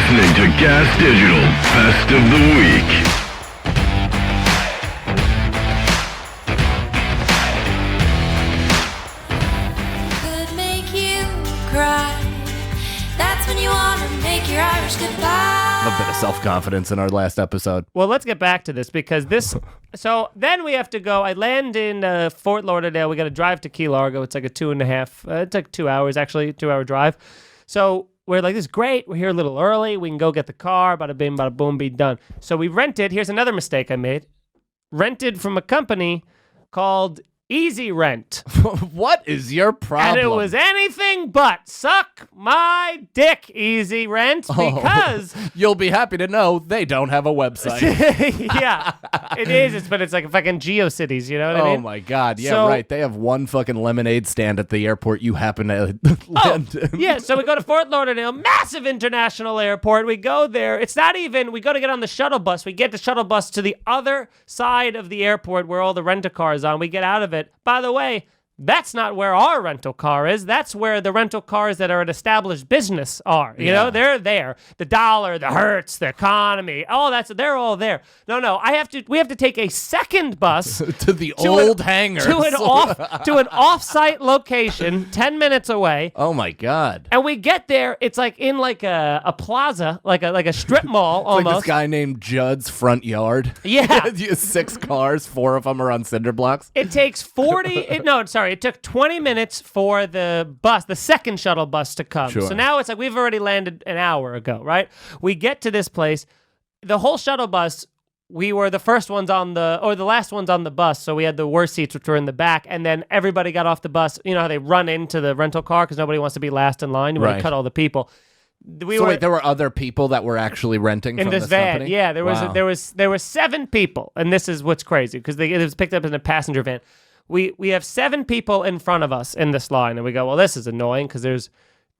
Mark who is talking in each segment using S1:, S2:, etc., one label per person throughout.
S1: listening to Gas Digital Best of the Week.
S2: Could make you cry. That's when you want to make your Irish goodbye.
S3: A bit of self-confidence in our last episode.
S4: Well, let's get back to this because this. So then we have to go. I land in Fort Lauderdale. We got to drive to Key Largo. It's like a 2.5. It's like 2 hours actually, 2-hour drive. So we're like, this is great. We're here a little early. We can go get the car. Bada bing, bada boom, be done. So we rented. Here's another mistake I made. Rented from a company called Easy Rent.
S3: What is your problem?
S4: And it was anything but suck my dick, Easy Rent, because
S3: you'll be happy to know they don't have a website.
S4: yeah, it is. But it's like fucking GeoCities, you know what I mean?
S3: Oh my God, yeah,
S4: So-
S3: right. They have one fucking lemonade stand at the airport you happen to land in.
S4: Yeah, so we go to Fort Lauderdale, massive international airport. We go there. It's not even, we go to get on the shuttle bus. We get the shuttle bus to the other side of the airport where all the rent-a-cars on. We get out of it. By the way, that's not where our rental car is. That's where the rental cars that are an established business are. You know, they're there. The Dollar, the Hertz, the Economy, they're all there. No, we have to take a second bus
S3: to the old hangars.
S4: to an off-site location 10 minutes away.
S3: Oh my God.
S4: And we get there, it's like in like a plaza, like a strip mall almost.
S3: Like this guy named Judd's front yard.
S4: Yeah.
S3: He has 6 cars, 4 of them are on cinder blocks.
S4: It takes it took 20 minutes for the second shuttle bus to come.
S3: Sure.
S4: So now it's like we've already landed an hour ago, right? We get to this place. The whole shuttle bus, we were the last ones on the bus, so we had the worst seats, which were in the back, and then everybody got off the bus. You know how they run into the rental car because nobody wants to be last in line? You want to cut all the people.
S3: Wait, there were other people that were actually renting
S4: in
S3: from
S4: this van.
S3: company?
S4: Yeah, there was 7 people, and this is what's crazy because it was picked up in a passenger van. We have 7 people in front of us in this line, and we go, well, this is annoying because there's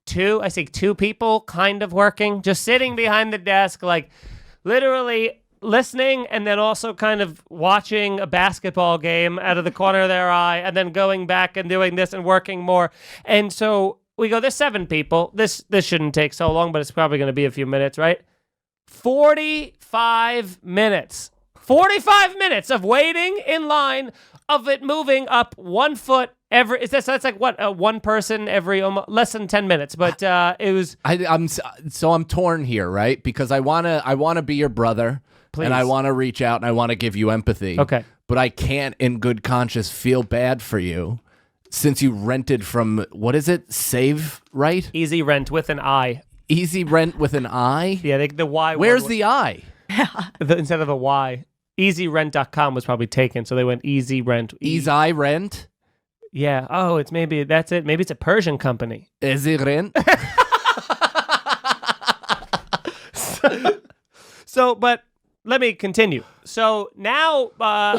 S4: 2 people kind of working, just sitting behind the desk, like literally listening and then also kind of watching a basketball game out of the corner of their eye and then going back and doing this and working more. And so we go, there's 7 people. This shouldn't take so long, but it's probably going to be a few minutes, right? 45 minutes. 45 minutes of waiting in line, of it moving up 1 foot every. That's like what, one person every less than 10 minutes. But it was.
S3: I'm torn here, right? Because I wanna be your brother,
S4: Please.
S3: and I want to reach out and I want to give you empathy.
S4: Okay,
S3: but I can't, in good conscience, feel bad for you since you rented from what is it? Save Right?
S4: Easy Rent with an I.
S3: Easy Rent with an I.
S4: Yeah, the Y.
S3: Where's the I?
S4: Instead of a Y. EasyRent.com was probably taken, so they went Easy Rent.
S3: Easy Rent?
S4: Yeah. Oh, that's it. Maybe it's a Persian company.
S3: Easy Rent?
S4: So, but let me continue. So now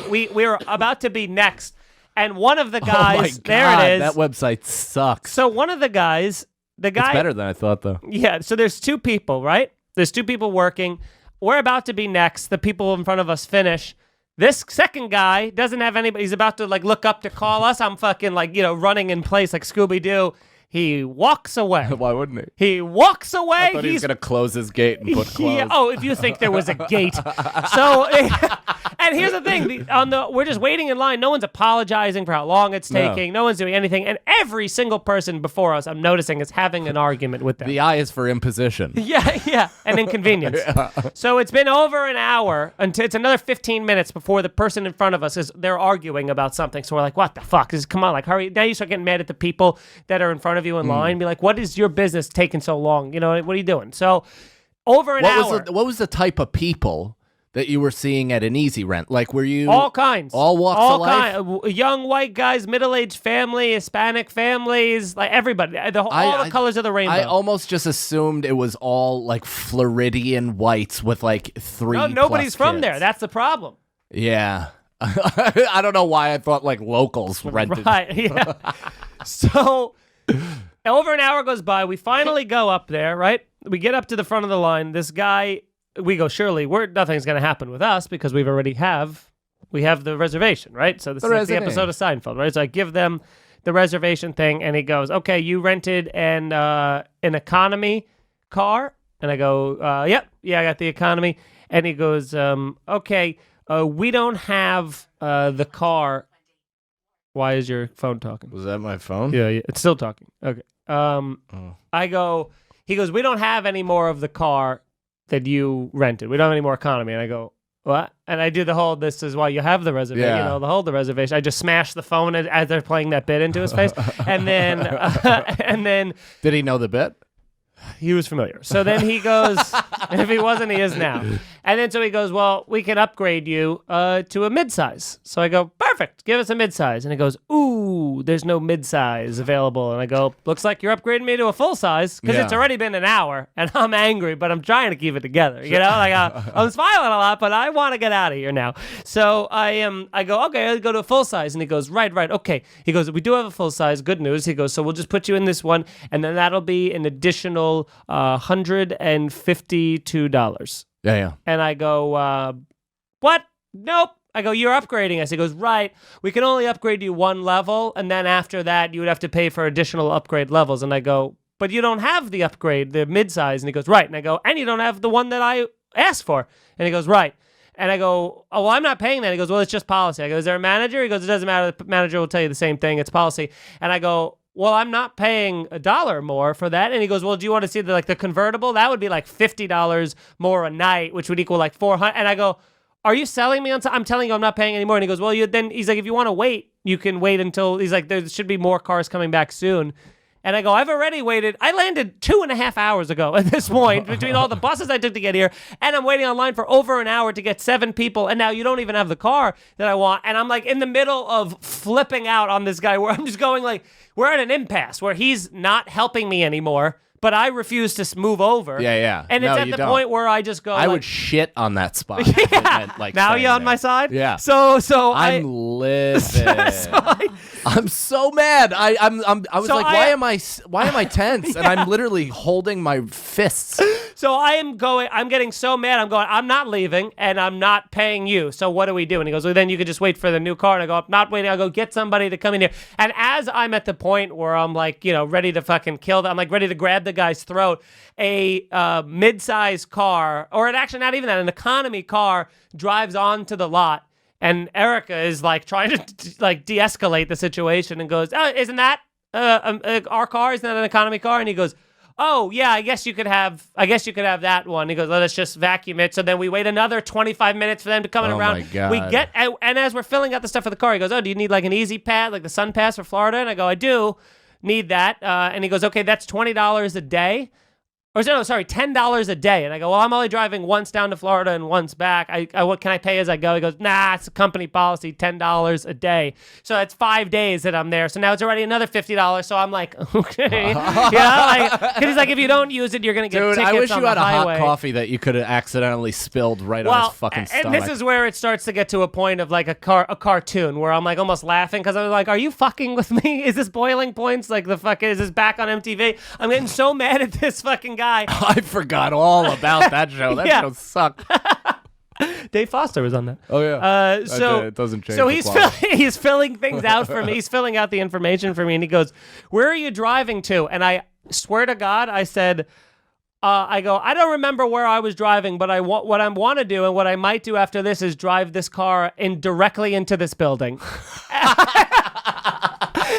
S4: we're about to be next, and one of the guys,
S3: oh my God,
S4: there it is.
S3: That website sucks.
S4: So one of the guys,
S3: it's better than I thought, though.
S4: Yeah. So there's 2 people, right? There's 2 people working. We're about to be next. The people in front of us finish. This second guy doesn't have anybody. He's about to look up to call us. I'm fucking running in place like Scooby-Doo. He walks away.
S3: Why wouldn't he?
S4: He walks away.
S3: I thought he was going to close his gate and put close.
S4: Yeah. Oh, if you think there was a gate. So, and here's the thing. We're just waiting in line. No one's apologizing for how long it's taking. No one's doing anything. And every single person before us, I'm noticing, is having an argument with them.
S3: The I is for imposition.
S4: Yeah, and inconvenience. Yeah. So it's been over an hour until it's another 15 minutes before the person in front of us they're arguing about something. So we're like, what the fuck? Come on, hurry. Now you start getting mad at the people that are in front of you in line. Be like, what is your business taking so long? You know, what are you doing? So over an hour.
S3: What was the type of people that you were seeing at an Easy Rent? Like, were you
S4: all kinds,
S3: all walks of life?
S4: Young white guys, middle-aged family, Hispanic families, like everybody, all the colors of the rainbow.
S3: I almost just assumed it was all like Floridian whites with like 3.
S4: No, nobody's from
S3: kids.
S4: there. That's the problem.
S3: Yeah. I don't know why I thought like locals rented.
S4: Right. Yeah. So over an hour goes by. We finally go up there, right? We get up to the front of the line. This guy, we go, surely nothing's going to happen with us because we have the reservation, right? So this is like the episode of Seinfeld, right? So I give them the reservation thing, and he goes, okay, you rented an economy car. And I go, yep, yeah, I got the economy. And he goes, okay, we don't have the car. Why is your phone talking?
S3: Was that my phone?
S4: Yeah, it's still talking. Okay. I go, he goes, we don't have any more of the car that you rented. We don't have any more economy. And I go, what? And I do the whole, this is why you have the reservation,
S3: Yeah.
S4: the reservation. I just smash the phone as they're playing that bit into his face. And then
S3: Did he know the bit?
S4: he was familiar. So then he goes, if he wasn't, he is now. And then so he goes, well, we can upgrade you to a midsize. So I go, perfect, give us a midsize. And he goes, ooh, there's no midsize available. And I go, looks like you're upgrading me to a full size because it's already been an hour and I'm angry, but I'm trying to keep it together. You know, like I'm smiling a lot, but I want to get out of here now. So I go, okay, I'll go to a full size. And he goes, right, okay. He goes, we do have a full size. Good news. He goes, so we'll just put you in this one, and then that'll be an additional $152.
S3: Yeah.
S4: And I go, what? Nope. I go, you're upgrading us. He goes, right. We can only upgrade you one level, and then after that, you would have to pay for additional upgrade levels. And I go, but you don't have the upgrade, the midsize. And he goes, right. And I go, and you don't have the one that I asked for. And he goes, right. And I go, oh, well, I'm not paying that. He goes, well, it's just policy. I go, is there a manager? He goes, it doesn't matter. The manager will tell you the same thing. It's policy. And I go, well, I'm not paying $1 more for that. And he goes, well, do you want to see the convertible? That would be like $50 more a night, which would equal like $400. And I go, are you selling me on something? I'm telling you I'm not paying anymore. And he goes, well, he's like, if you want to wait, you can wait until, he's like, there should be more cars coming back soon. And I go, I've already waited. I landed 2.5 hours ago at this point between all the buses I took to get here. And I'm waiting online for over an hour to get 7 people. And now you don't even have the car that I want. And I'm like in the middle of flipping out on this guy where I'm just going like, we're at an impasse where he's not helping me anymore, but I refuse to move over.
S3: Yeah.
S4: And it's at the point where I just go,
S3: I would shit on that spot.
S4: Yeah.
S3: If it meant, like,
S4: now
S3: staying
S4: you on
S3: there.
S4: my side?
S3: Yeah.
S4: So
S3: I'm livid. I'm so mad. I was
S4: So
S3: like, why am I tense? And I'm literally holding my fists.
S4: So I'm getting so mad. I'm going, I'm not leaving and I'm not paying you. So what do we do? And he goes, well, then you could just wait for the new car. And I go, I'm not waiting. I'll go get somebody to come in here. And as I'm at the point where I'm like, ready to fucking kill them, I'm like ready to grab the guy's throat, a mid-size car, or actually not even that, an economy car drives onto the lot. And Erica is like trying to like de-escalate the situation and goes, oh, isn't that our car? Isn't that an economy car? And he goes, oh yeah, I guess you could have that one. He goes, let's just vacuum it. So then we wait another 25 minutes for them to come around.
S3: My God.
S4: We get, and as we're filling out the stuff for the car, he goes, oh, do you need like an easy pad, like the Sun Pass for Florida? And I go, I do need that. And he goes, okay, that's $20 a day. Or no, sorry, $10 a day. And I go, well, I'm only driving once down to Florida and once back. What can I pay as I go? He goes, nah, it's a company policy, $10 a day. So it's 5 days that I'm there. So now it's already another $50. So I'm like, okay. Because he's like, if you don't use it, you're going to get
S3: Dude,
S4: tickets
S3: I wish
S4: on
S3: you
S4: the
S3: had a
S4: highway.
S3: hot coffee that you could have accidentally spilled right on his fucking stomach.
S4: And this is where it starts to get to a point of like a cartoon where I'm like almost laughing because I'm like, are you fucking with me? Is this boiling points? Like the fucking, is this back on MTV? I'm getting so mad at this fucking guy.
S3: I forgot all about that show. That show sucked.
S4: Dave Foster was on that.
S3: Oh yeah.
S4: So
S3: it doesn't change.
S4: So
S3: the quality.
S4: he's filling things out for me. He's filling out the information for me, and he goes, "Where are you driving to?" And I swear to God, I said, "I go. I don't remember where I was driving, but what I want to do, and what I might do after this is drive this car directly into this building."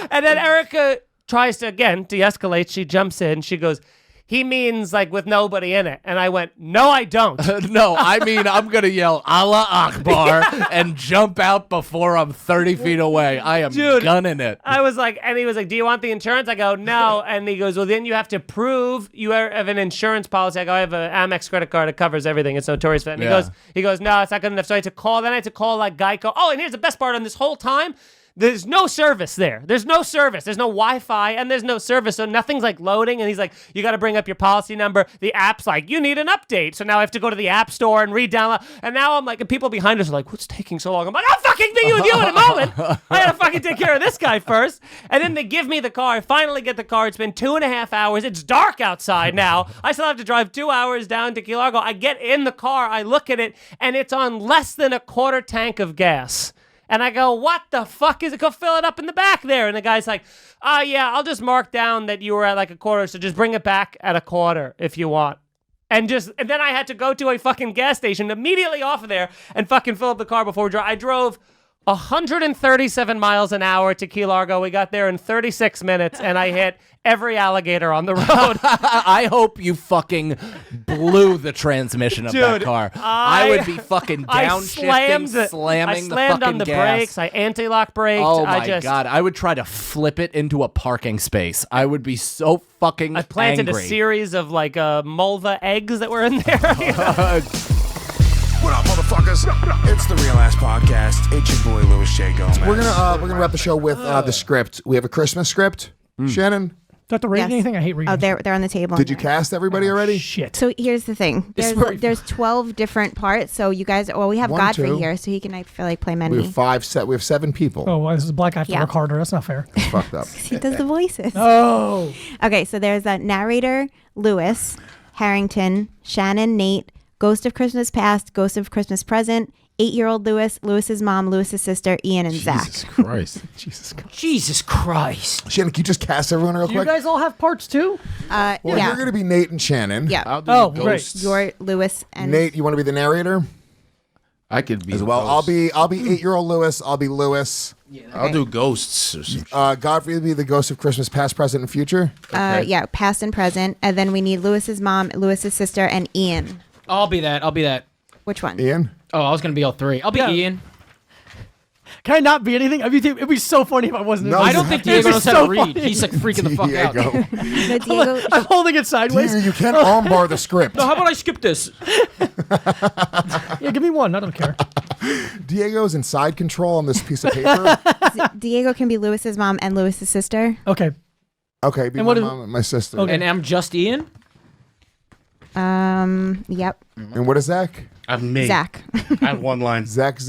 S4: And then Erica tries to again de-escalate. She jumps in. She goes, he means like with nobody in it. And I went, no, I don't.
S3: No, I mean, I'm going to yell Allah Akbar and jump out before I'm 30 feet away. I am gunning it.
S4: I was like, and he was like, do you want the insurance? I go, no. And he goes, well, then you have to prove you have an insurance policy. I go, I have an Amex credit card. It covers everything. It's notorious for that. And he goes, no, it's not good enough. So I had to call. Then I had to call like Geico. Oh, and here's the best part on this whole time. There's no service there. There's no service. There's no Wi-Fi, and there's no service, so nothing's like loading. And he's like, you got to bring up your policy number. The app's like, you need an update. So now I have to go to the app store and re-download. And now I'm like, and people behind us are like, what's taking so long? I'm like, I'll fucking be with you in a moment. I got to fucking take care of this guy first. And then they give me the car. I finally get the car. It's been 2.5 hours. It's dark outside now. I still have to drive 2 hours down to Key Largo. I get in the car. I look at it, and it's on less than a quarter tank of gas. And I go, what the fuck is it? Go fill it up in the back there. And the guy's like, yeah, I'll just mark down that you were at like a quarter, so just bring it back at a quarter if you want. And then I had to go to a fucking gas station immediately off of there and fucking fill up the car before we drove. I drove 137 miles an hour to Key Largo. We got there in 36 minutes, and I hit every alligator on the road.
S3: I hope you fucking blew the transmission of that car. I would be fucking downshifting, slamming
S4: I slammed on the
S3: gas.
S4: brakes. I anti-lock braked.
S3: Oh my God. I would try to flip it into a parking space. I would be so fucking
S4: I planted
S3: angry.
S4: a series of like Mulva eggs that were in there.
S5: What up, motherfuckers? It's the Real Ass Podcast. It's your boy Louis J. Gomez.
S6: We're gonna wrap the show with the script. We have a Christmas script. Shannon,
S7: Do I have to read
S8: Yes.
S7: anything? I hate reading.
S8: Oh, they're on the table.
S6: did you cast everybody already?
S7: Shit.
S8: So here's the thing. There's 12 different parts. So you guys, we have
S6: 1,
S8: Godfrey
S6: 2.
S8: here, so he can, I feel like, play
S6: We
S8: many.
S6: have we have 7 people.
S7: Oh, well, this is a black guy have to
S8: Yeah.
S7: work harder. That's not fair.
S6: Fucked up.
S8: He does the voices.
S7: Oh.
S8: Okay, so there's a narrator, Lewis, Harrington, Shannon, Nate, Ghost of Christmas Past, Ghost of Christmas Present, 8-year-old Lewis, Lewis's mom, Lewis's sister, Ian, and Zach.
S6: Jesus Christ.
S9: Jesus Christ.
S6: Shannon, can you just cast everyone real
S7: Do you
S6: quick?
S7: guys all have parts too?
S6: Well,
S8: yeah.
S6: you're gonna be Nate and Shannon.
S8: Yeah.
S3: I'll do
S7: Oh,
S3: the
S7: great.
S3: ghosts.
S8: You're Lewis and
S6: Nate, you want to be the narrator
S10: I could be
S6: as well?
S10: ghost.
S6: I'll be 8-year-old Lewis. I'll be Lewis.
S10: I'll do ghosts or some
S6: Godfrey will be the Ghost of Christmas Past, Present, and Future.
S8: yeah, past and present. And then we need Lewis's mom, Lewis's sister, and Ian.
S9: I'll be that.
S8: Which one?
S6: Ian.
S9: Oh, I was going to be all 3. I'll be
S7: Yeah.
S9: Ian.
S7: Can I not be anything? It'd be so funny if I wasn't.
S6: No,
S9: I
S6: you
S9: don't
S6: have
S9: think
S6: to
S9: Diego
S6: be
S9: knows how
S7: so
S9: to read.
S7: funny.
S9: He's like freaking the fuck out.
S6: Diego.
S8: No, Diego.
S7: I'm holding it sideways.
S6: Diego, you can't armbar the script.
S9: No, how about I skip this?
S7: Yeah, give me one. I don't care.
S6: Diego's in side control on this piece of paper.
S8: Diego can be Lewis's mom and Lewis's sister.
S7: Okay.
S6: Okay, be
S7: And
S6: my
S7: what is-
S6: mom and my sister.
S7: Okay.
S9: And I'm just Ian?
S8: Yep.
S6: And what is Zach?
S10: I'm me.
S8: Zach.
S10: I have one line.
S6: Zach.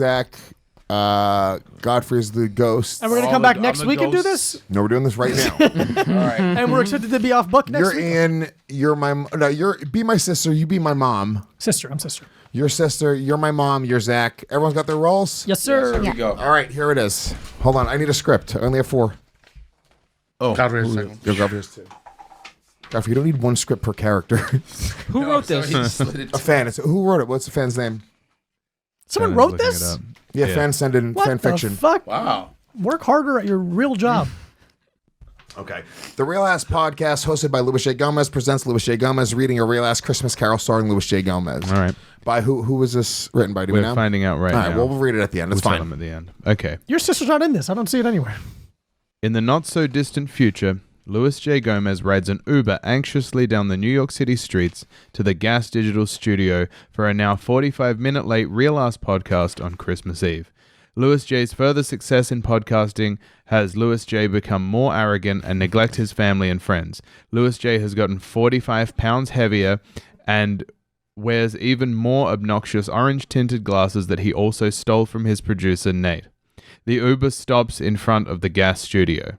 S6: Godfrey's the ghost.
S7: And we're gonna come back next week and do this.
S6: No, we're doing this right now.
S7: And we're expected to be off book next
S6: You're
S7: week.
S6: Ian. You're my. No, be my sister. You be my mom.
S7: Sister. I'm sister.
S6: Your sister. You're my mom. You're Zach. Everyone's got their roles.
S7: Yes, sir.
S10: There we go.
S6: All right, here it is. Hold on. I need a script. I only have 4.
S10: Oh, Godfrey's
S6: Ooh,
S10: second.
S6: Yo, Godfrey's 2. Godfrey, you don't need one script per character.
S9: Who wrote this?
S6: A fan. Who wrote it? What's the fan's name?
S7: Someone wrote this.
S6: Yeah, fan send in
S7: What
S6: fan
S7: the
S6: fiction.
S7: fuck?
S10: Wow.
S7: Work harder at your real job.
S6: Okay. The Real Ass Podcast, hosted by Louis J. Gomez, presents Louis J. Gomez reading a Real Ass Christmas Carol starring Louis J. Gomez.
S11: All right.
S6: By who was this written by? Do we
S11: We're
S6: know?
S11: finding out right
S6: All right,
S11: now.
S6: well, we'll read it at the end. It's
S11: We'll tell
S6: fine.
S11: them at the end. Okay.
S7: Your sister's not in this. I don't see it anywhere.
S11: In the not-so-distant future, Louis J. Gomez rides an Uber anxiously down the New York City streets to the Gas Digital studio for a now 45-minute late Real Ass podcast on Christmas Eve. Louis J.'s further success in podcasting has Louis J. become more arrogant and neglect his family and friends. Louis J. has gotten 45 pounds heavier and wears even more obnoxious orange-tinted glasses that he also stole from his producer, Nate. The Uber stops in front of the Gas studio.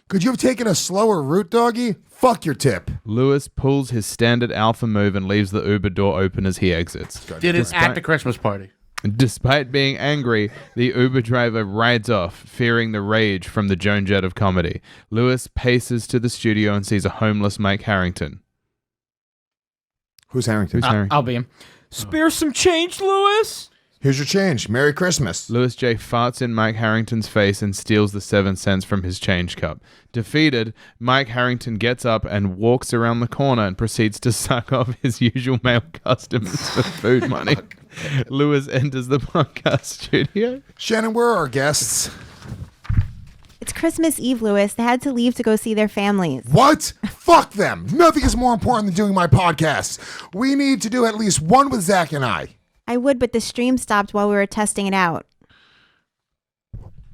S6: Could you have taken a slower route, doggy? Fuck your tip.
S11: Lewis pulls his standard alpha move and leaves the Uber door open as he exits.
S10: Did it at the Christmas party.
S11: Despite being angry, the Uber driver rides off, fearing the rage from the Joan Jett of comedy. Lewis paces to the studio and sees a homeless Mike Harrington.
S6: Who's Harrington?
S11: Who's Harrington?
S9: I'll be him. Spare some change, Lewis.
S6: Here's your change. Merry Christmas.
S11: Lewis J. farts in Mike Harrington's face and steals the 7 cents from his change cup. Defeated, Mike Harrington gets up and walks around the corner and proceeds to suck off his usual male customers for food money. Lewis enters the podcast studio.
S6: Shannon, where are our guests?
S8: It's Christmas Eve, Lewis. They had to leave to go see their families.
S6: What? Fuck them. Nothing is more important than doing my podcast. We need to do at least one with Zach and I.
S8: I would, but the stream stopped while we were testing it out.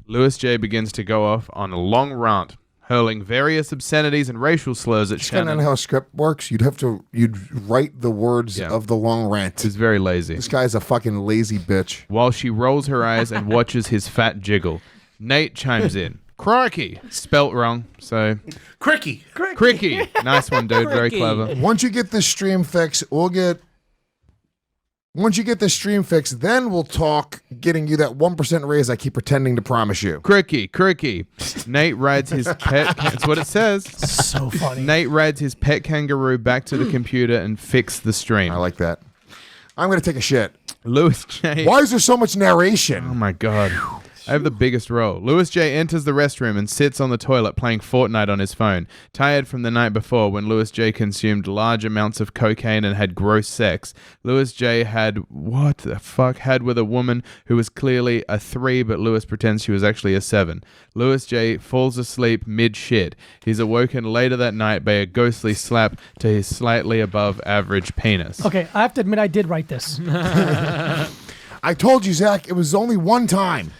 S11: Lewis J. begins to go off on a long rant, hurling various obscenities and racial slurs at
S6: Just don't know
S11: Shannon.
S6: how a script works. You'd write the words
S11: Yeah.
S6: of the long rant.
S11: He's very lazy.
S6: This guy's a fucking lazy bitch.
S11: While she rolls her eyes and watches his fat jiggle, Nate chimes in. Crikey! Spelt wrong, so...
S10: Cricky.
S11: Cricky! Nice one, dude. Very
S9: Cricky.
S11: clever.
S6: Once you get this stream fixed, we'll get Once you get this stream fixed, then we'll talk getting you that 1% raise I keep pretending to promise you.
S11: Cricky. Nate rides his pet. That's what it says.
S7: So funny.
S11: Nate rides his pet kangaroo back to the computer and fix the stream.
S6: I like that. I'm going to take a shit.
S11: Louis J.
S6: Why is there so much narration?
S11: Oh my God. I have the biggest role. Louis J enters the restroom and sits on the toilet playing Fortnite on his phone. Tired from the night before when Louis J consumed large amounts of cocaine and had gross sex, Louis J had with a woman who was clearly a 3, but Louis pretends she was actually a 7. Louis J falls asleep mid-shit. He's awoken later that night by a ghostly slap to his slightly above average penis.
S7: Okay, I have to admit I did write this.
S6: I told you, Zach, it was only one time.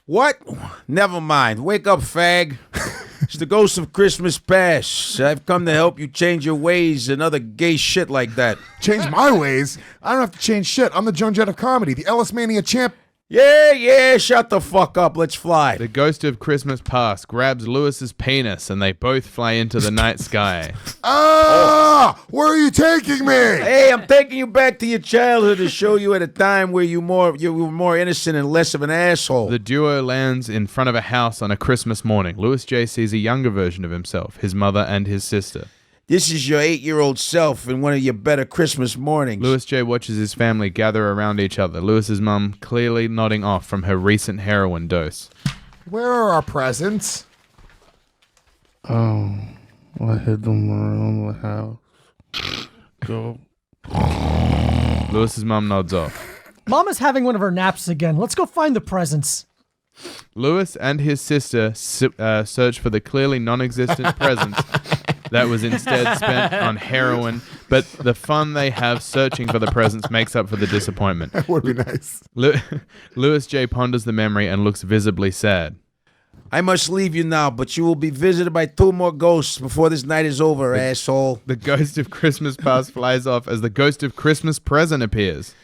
S5: What? Never mind. Wake up, fag. It's the ghost of Christmas past. I've come to help you change your ways and other gay shit like that.
S6: Change my ways? I don't have to change shit. I'm the Joan Jett of comedy, the Ellis Mania champ.
S5: Yeah, shut the fuck up. Let's fly.
S11: The ghost of Christmas past grabs Lewis's penis and they both fly into the night sky.
S6: Where are you taking me?
S5: Hey, I'm taking you back to your childhood to show you at a time where you were more innocent and less of an asshole.
S11: The duo lands in front of a house on a Christmas morning. Louis J sees a younger version of himself, his mother and his sister.
S5: This is your 8-year-old self in one of your better Christmas mornings.
S11: Louis J watches his family gather around each other. Lewis's mum clearly nodding off from her recent heroin dose.
S6: Where are our presents?
S10: Oh, I hid them around the house. Go.
S11: Lewis's mum nods off.
S7: Mama's having one of her naps again. Let's go find the presents.
S11: Louis and his sister search for the clearly non-existent presents that was instead spent on heroin, but the fun they have searching for the presents makes up for the disappointment.
S6: That would be nice.
S11: Louis J ponders the memory and looks visibly sad.
S5: I must leave you now, but you will be visited by 2 more ghosts before this night is over, asshole.
S11: The ghost of Christmas past flies off as the ghost of Christmas present appears.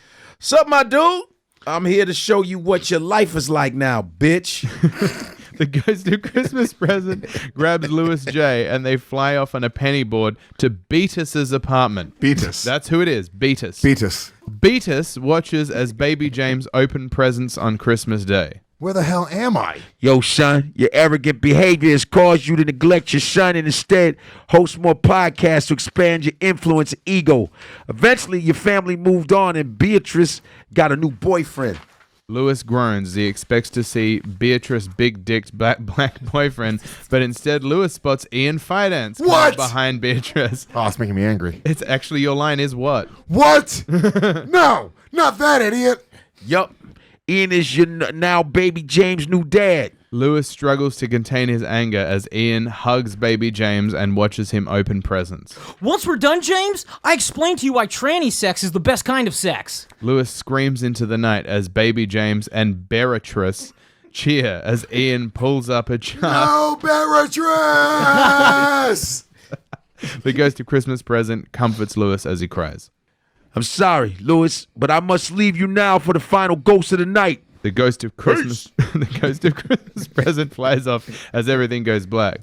S5: Sup, my dude? I'm here to show you what your life is like now, bitch.
S11: The ghost of Christmas present grabs Louis J and they fly off on a penny board to Beatus's apartment.
S6: Beatus.
S11: That's who it is, Beatus.
S6: Beatus.
S11: Beatus watches as baby James open presents on Christmas Day.
S6: Where the hell am I?
S5: Yo, son, your arrogant behavior has caused you to neglect your son and instead host more podcasts to expand your influence and ego. Eventually, your family moved on and Beatrice got a new boyfriend.
S11: Louis groans as he expects to see Beatrice big-dicked black boyfriend, but instead Louis spots Ian Fidance behind Beatrice.
S6: Oh, it's making me angry.
S11: It's actually, your line is what?
S6: What? No, not that idiot.
S5: Yup. Ian is your now baby James' new dad.
S11: Louis struggles to contain his anger as Ian hugs baby James and watches him open presents.
S9: Once we're done, James, I explained to you why tranny sex is the best kind of sex.
S11: Louis screams into the night as baby James and Beatrice cheer as Ian pulls up a chart.
S6: No, Beatrice!
S11: The ghost of Christmas present comforts Louis as he cries.
S5: I'm sorry, Louis, but I must leave you now for the final ghost of the night.
S11: The ghost of Christmas the ghost of Christmas present flies off as everything goes black.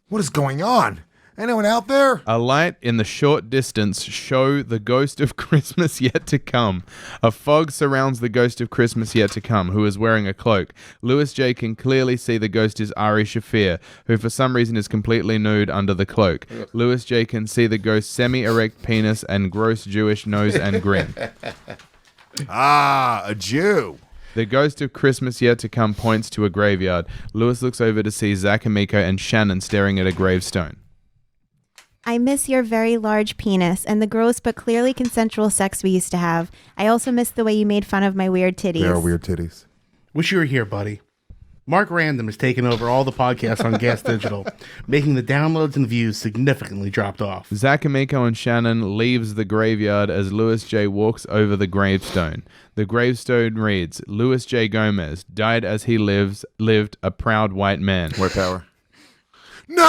S6: What is going on? Anyone out there?
S11: A light in the short distance show the ghost of Christmas yet to come. A fog surrounds the ghost of Christmas yet to come, who is wearing a cloak. Louis J can clearly see the ghost is Ari Shafir, who for some reason is completely nude under the cloak. Louis J can see the ghost's semi-erect penis and gross Jewish nose and grin.
S6: A Jew.
S11: The ghost of Christmas yet to come points to a graveyard. Louis looks over to see Zach Amico and Shannon staring at a gravestone.
S8: I miss your very large penis and the gross but clearly consensual sex we used to have. I also miss the way you made fun of my weird titties.
S6: They are weird titties.
S10: Wish you were here, buddy. Mark Random has taken over all the podcasts on Gas Digital, making the downloads and views significantly dropped off.
S11: Zach Amico and Shannon leaves the graveyard as Louis J walks over the gravestone. The gravestone reads, Louis J. Gomez died as he lived a proud white man.
S6: White power.
S11: No!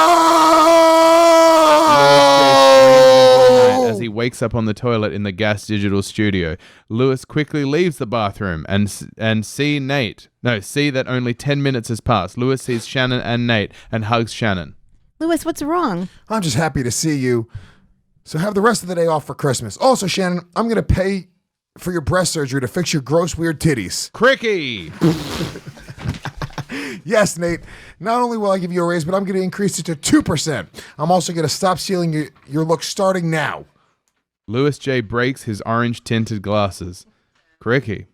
S11: As he wakes up on the toilet in the Gas Digital studio, Louis quickly leaves the bathroom and see that only 10 minutes has passed. Louis sees Shannon and Nate and hugs Shannon.
S8: Louis, what's wrong?
S6: I'm just happy to see you. So have the rest of the day off for Christmas. Also, Shannon, I'm going to pay for your breast surgery to fix your gross, weird titties?
S11: Cricky.
S6: Yes, Nate. Not only will I give you a raise, but I'm going to increase it to 2%. I'm also going to stop stealing your look starting now.
S11: Louis J breaks his orange-tinted glasses. Cricky.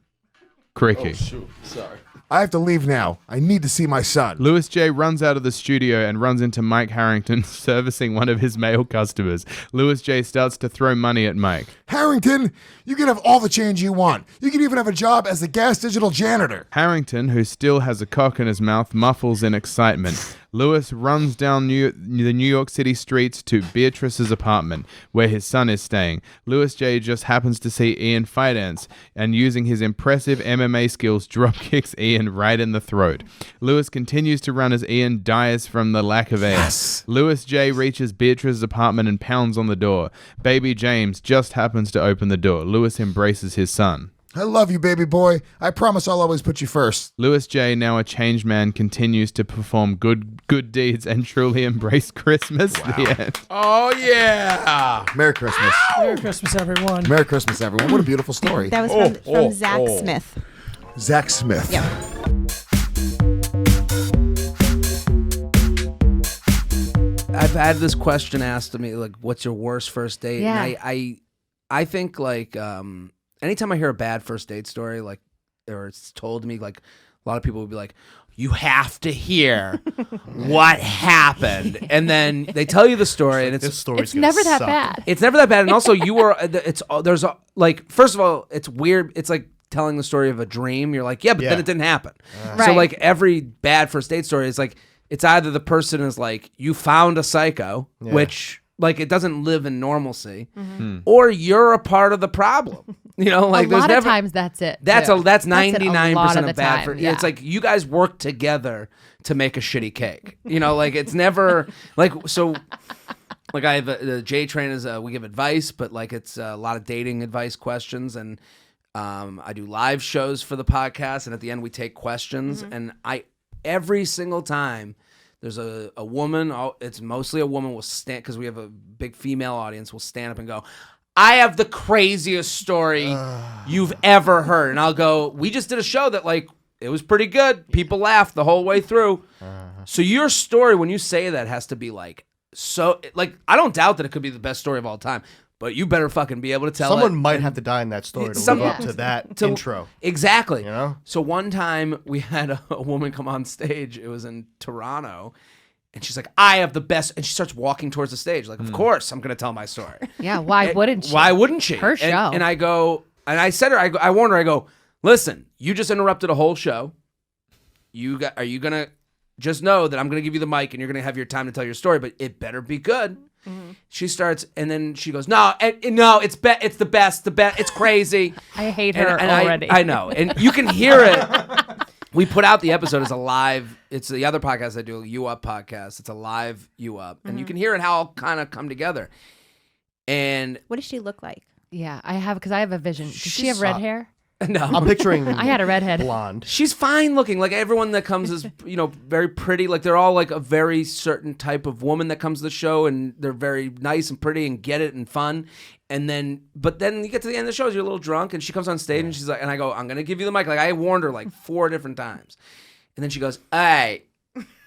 S11: Cricky.
S6: Oh, shoot. Sorry. I have to leave now. I need to see my son.
S11: Louis J runs out of the studio and runs into Mike Harrington servicing one of his male customers. Louis J starts to throw money at Mike.
S6: Harrington, you can have all the change you want. You can even have a job as the Gas Digital janitor.
S11: Harrington, who still has a cock in his mouth, muffles in excitement. Louis runs down the New York City streets to Beatrice's apartment, where his son is staying. Louis J just happens to see Ian fight dance, and using his impressive MMA skills, drop kicks Ian right in the throat. Louis continues to run as Ian dies from the lack of air.
S6: Yes.
S11: Louis J reaches Beatrice's apartment and pounds on the door. Baby James just happens to open the door. Louis embraces his son.
S6: I love you, baby boy. I promise I'll always put you first.
S11: Louis J, now a changed man, continues to perform good deeds and truly embrace Christmas. The end.
S6: Oh, yeah. Merry Christmas.
S7: Merry Christmas, everyone.
S6: Merry Christmas, everyone. What a beautiful story.
S8: That was from Zach Smith.
S6: Zach Smith.
S8: Yeah.
S12: I've had this question asked to me, like, what's your worst first date?
S8: Yeah.
S12: And I think, like, anytime I hear a bad first date story, like, or it's told to me, like, a lot of people would be like, you have to hear what happened. And then they tell you the story, and
S13: it's never that bad.
S12: It's never that bad. And also, like, first of all, it's weird. It's like telling the story of a dream. You're like, yeah, but then it didn't happen. So, like, every bad first date story is like, it's either the person is like, you found a psycho, which, like, it doesn't live in normalcy, or you're a part of the problem. You know, like,
S13: a lot of times that's it.
S12: That's
S13: too.
S12: that's
S13: That's it a
S12: 99%
S13: lot
S12: of
S13: the
S12: bad.
S13: time, yeah.
S12: It's like you guys work together to make a shitty cake. You know, like, it's never like so. Like, I have the J Train is we give advice, but, like, it's a lot of dating advice questions, and I do live shows for the podcast, and at the end we take questions, and every single time. There's a woman, it's mostly a woman, will stand, because we have a big female audience, will stand up and go, I have the craziest story you've ever heard. And I'll go, we just did a show that, like, it was pretty good. People laughed the whole way through. So your story, when you say that, has to be, like, so, like, I don't doubt that it could be the best story of all time. But you better fucking be able to tell
S14: Someone
S12: it.
S14: might have to die in that story to live up to that intro.
S12: Exactly.
S14: You know?
S12: So one time we had a woman come on stage. It was in Toronto. And she's like, I have the best. And she starts walking towards the stage. Like, of course, I'm going to tell my story.
S13: Yeah, why wouldn't she?
S12: Why wouldn't she?
S13: Her show.
S12: And I go, and I said her, I warned her, I go, listen, you just interrupted a whole show. Are you going to just know that I'm going to give you the mic and you're going to have your time to tell your story, but it better be good. She starts, and then she goes, no, it's the best, it's crazy.
S13: I hate her
S12: and
S13: already.
S12: I know, and you can hear it. We put out the episode as a live. It's the other podcast I do, You Up podcast. It's a live You Up, and you can hear it how all kind of come together. And
S8: what does she look like?
S13: Yeah, I have, because I have a vision. Does she have red hair?
S12: No,
S14: I'm picturing.
S13: I had a redhead.
S14: Blonde.
S12: She's fine looking. Like, everyone that comes is, very pretty. Like, they're all like a very certain type of woman that comes to the show, and they're very nice and pretty and get it and fun. But then you get to the end of the show, you're a little drunk, and she comes on stage and she's like, and I go, I'm gonna give you the mic. Like, I warned her like 4 different times, and then she goes, hey,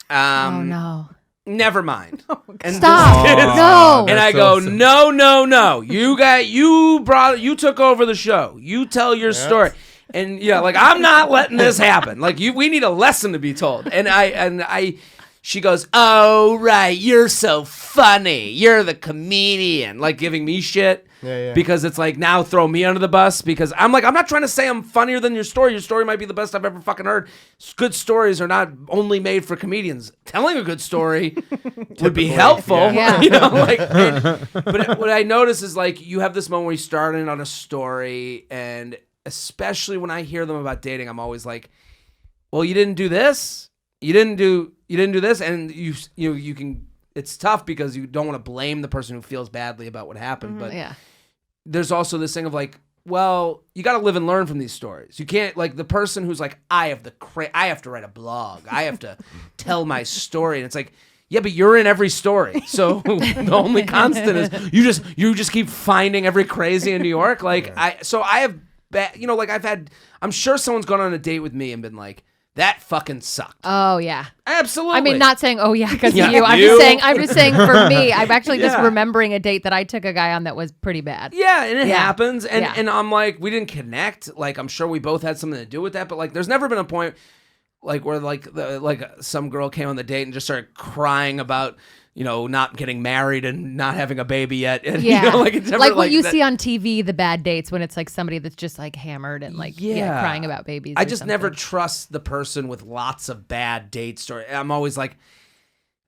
S13: oh no.
S12: Never mind. And
S13: stop. No.
S12: And I go, no. You took over the show. You tell your story. And like, I'm not letting this happen. Like, we need a lesson to be told. And she goes, oh, right, you're so funny. You're the comedian. Like, giving me shit.
S14: Yeah.
S12: Because it's like, now throw me under the bus. Because I'm like, I'm not trying to say I'm funnier than your story. Your story might be the best I've ever fucking heard. Good stories are not only made for comedians. Telling a good story would be helpful.
S13: Yeah.
S12: But what I notice is, like, you have this moment where you start in on a story, and especially when I hear them about dating, I'm always like, well, you didn't do this. You didn't do this, and you can. It's tough because you don't want to blame the person who feels badly about what happened, but there's also this thing of, like, well, you got to live and learn from these stories. You can't, like, the person who's like, I have to write a blog, I have to tell my story, and it's like, yeah, but you're in every story, so the only constant is you just keep finding every crazy in New York. Like, I have bad. You know, like I'm sure someone's gone on a date with me and been like, that fucking sucked.
S13: Oh yeah,
S12: absolutely.
S13: I mean, not saying oh yeah because
S12: Yeah,
S13: of you. I'm just saying for me, I'm actually just
S12: Yeah.
S13: remembering a date that I took a guy on that was pretty bad.
S12: Yeah, and it
S13: Yeah.
S12: happens. And
S13: Yeah.
S12: and I'm like, we didn't connect. Like, I'm sure we both had something to do with that. But like, there's never been a point like where like some girl came on the date and just started crying about, you know, not getting married and not having a baby yet. And,
S13: Yeah,
S12: you know, like, it's never
S13: like what you
S12: that.
S13: see on TV, the bad dates when it's like somebody that's just like hammered and like crying about babies.
S12: I
S13: or
S12: just
S13: something.
S12: never trust the person with lots of bad date stories. I'm always like,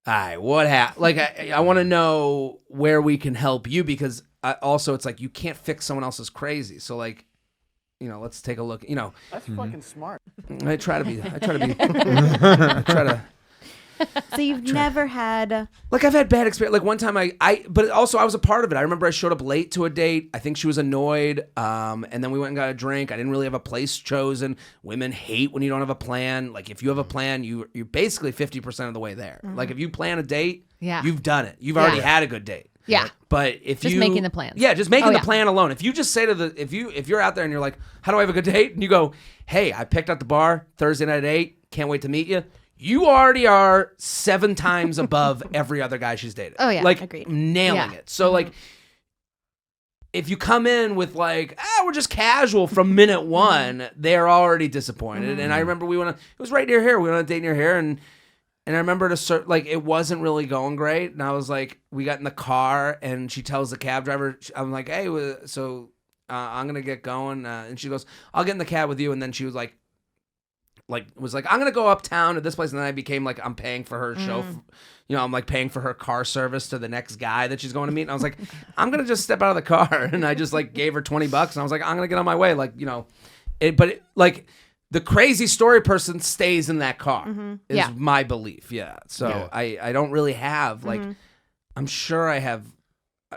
S12: all right, what happened? Like, I want to know where we can help you, because also it's like you can't fix someone else's crazy. So like, you know, let's take a look. You know,
S14: That's fucking smart.
S12: I try to.
S8: So you've never had
S12: Like, I've had bad experience. Like, one time but also I was a part of it. I remember I showed up late to a date. I think she was annoyed. And then we went and got a drink. I didn't really have a place chosen. Women hate when you don't have a plan. Like, if you have a plan, you're basically 50% of the way there. Like, if you plan a date, you've done it. You've already had a good date.
S13: Yeah.
S12: But if
S13: Just
S12: you
S13: making the plans.
S12: Yeah, just making
S13: Oh,
S12: the
S13: yeah.
S12: plan alone. If you just say to if you're out there and you're like, how do I have a good date? And you go, hey, I picked up the bar Thursday night at 8. Can't wait to meet you. You already are 7 times above every other guy she's dated.
S13: Oh, yeah.
S12: Like,
S8: Agreed.
S12: nailing
S13: Yeah.
S12: it. So like, if you come in with like, we're just casual from minute one, they're already disappointed. And I remember it was right near here. We went on a date near here, and I remember it wasn't really going great. And I was like, we got in the car, and she tells the cab driver, I'm like, hey, I'm gonna get going, and she goes, I'll get in the cab with you. And then she was like, I'm gonna go uptown to this place, and then I became like, I'm paying for her show, you know, I'm like paying for her car service to the next guy that she's going to meet, and I was like, I'm gonna just step out of the car, and I just like gave her $20, and I was like, I'm gonna get on my way, like, you know, like the crazy story person stays in that car is
S13: Yeah.
S12: my belief, So I don't really have like, I'm sure I have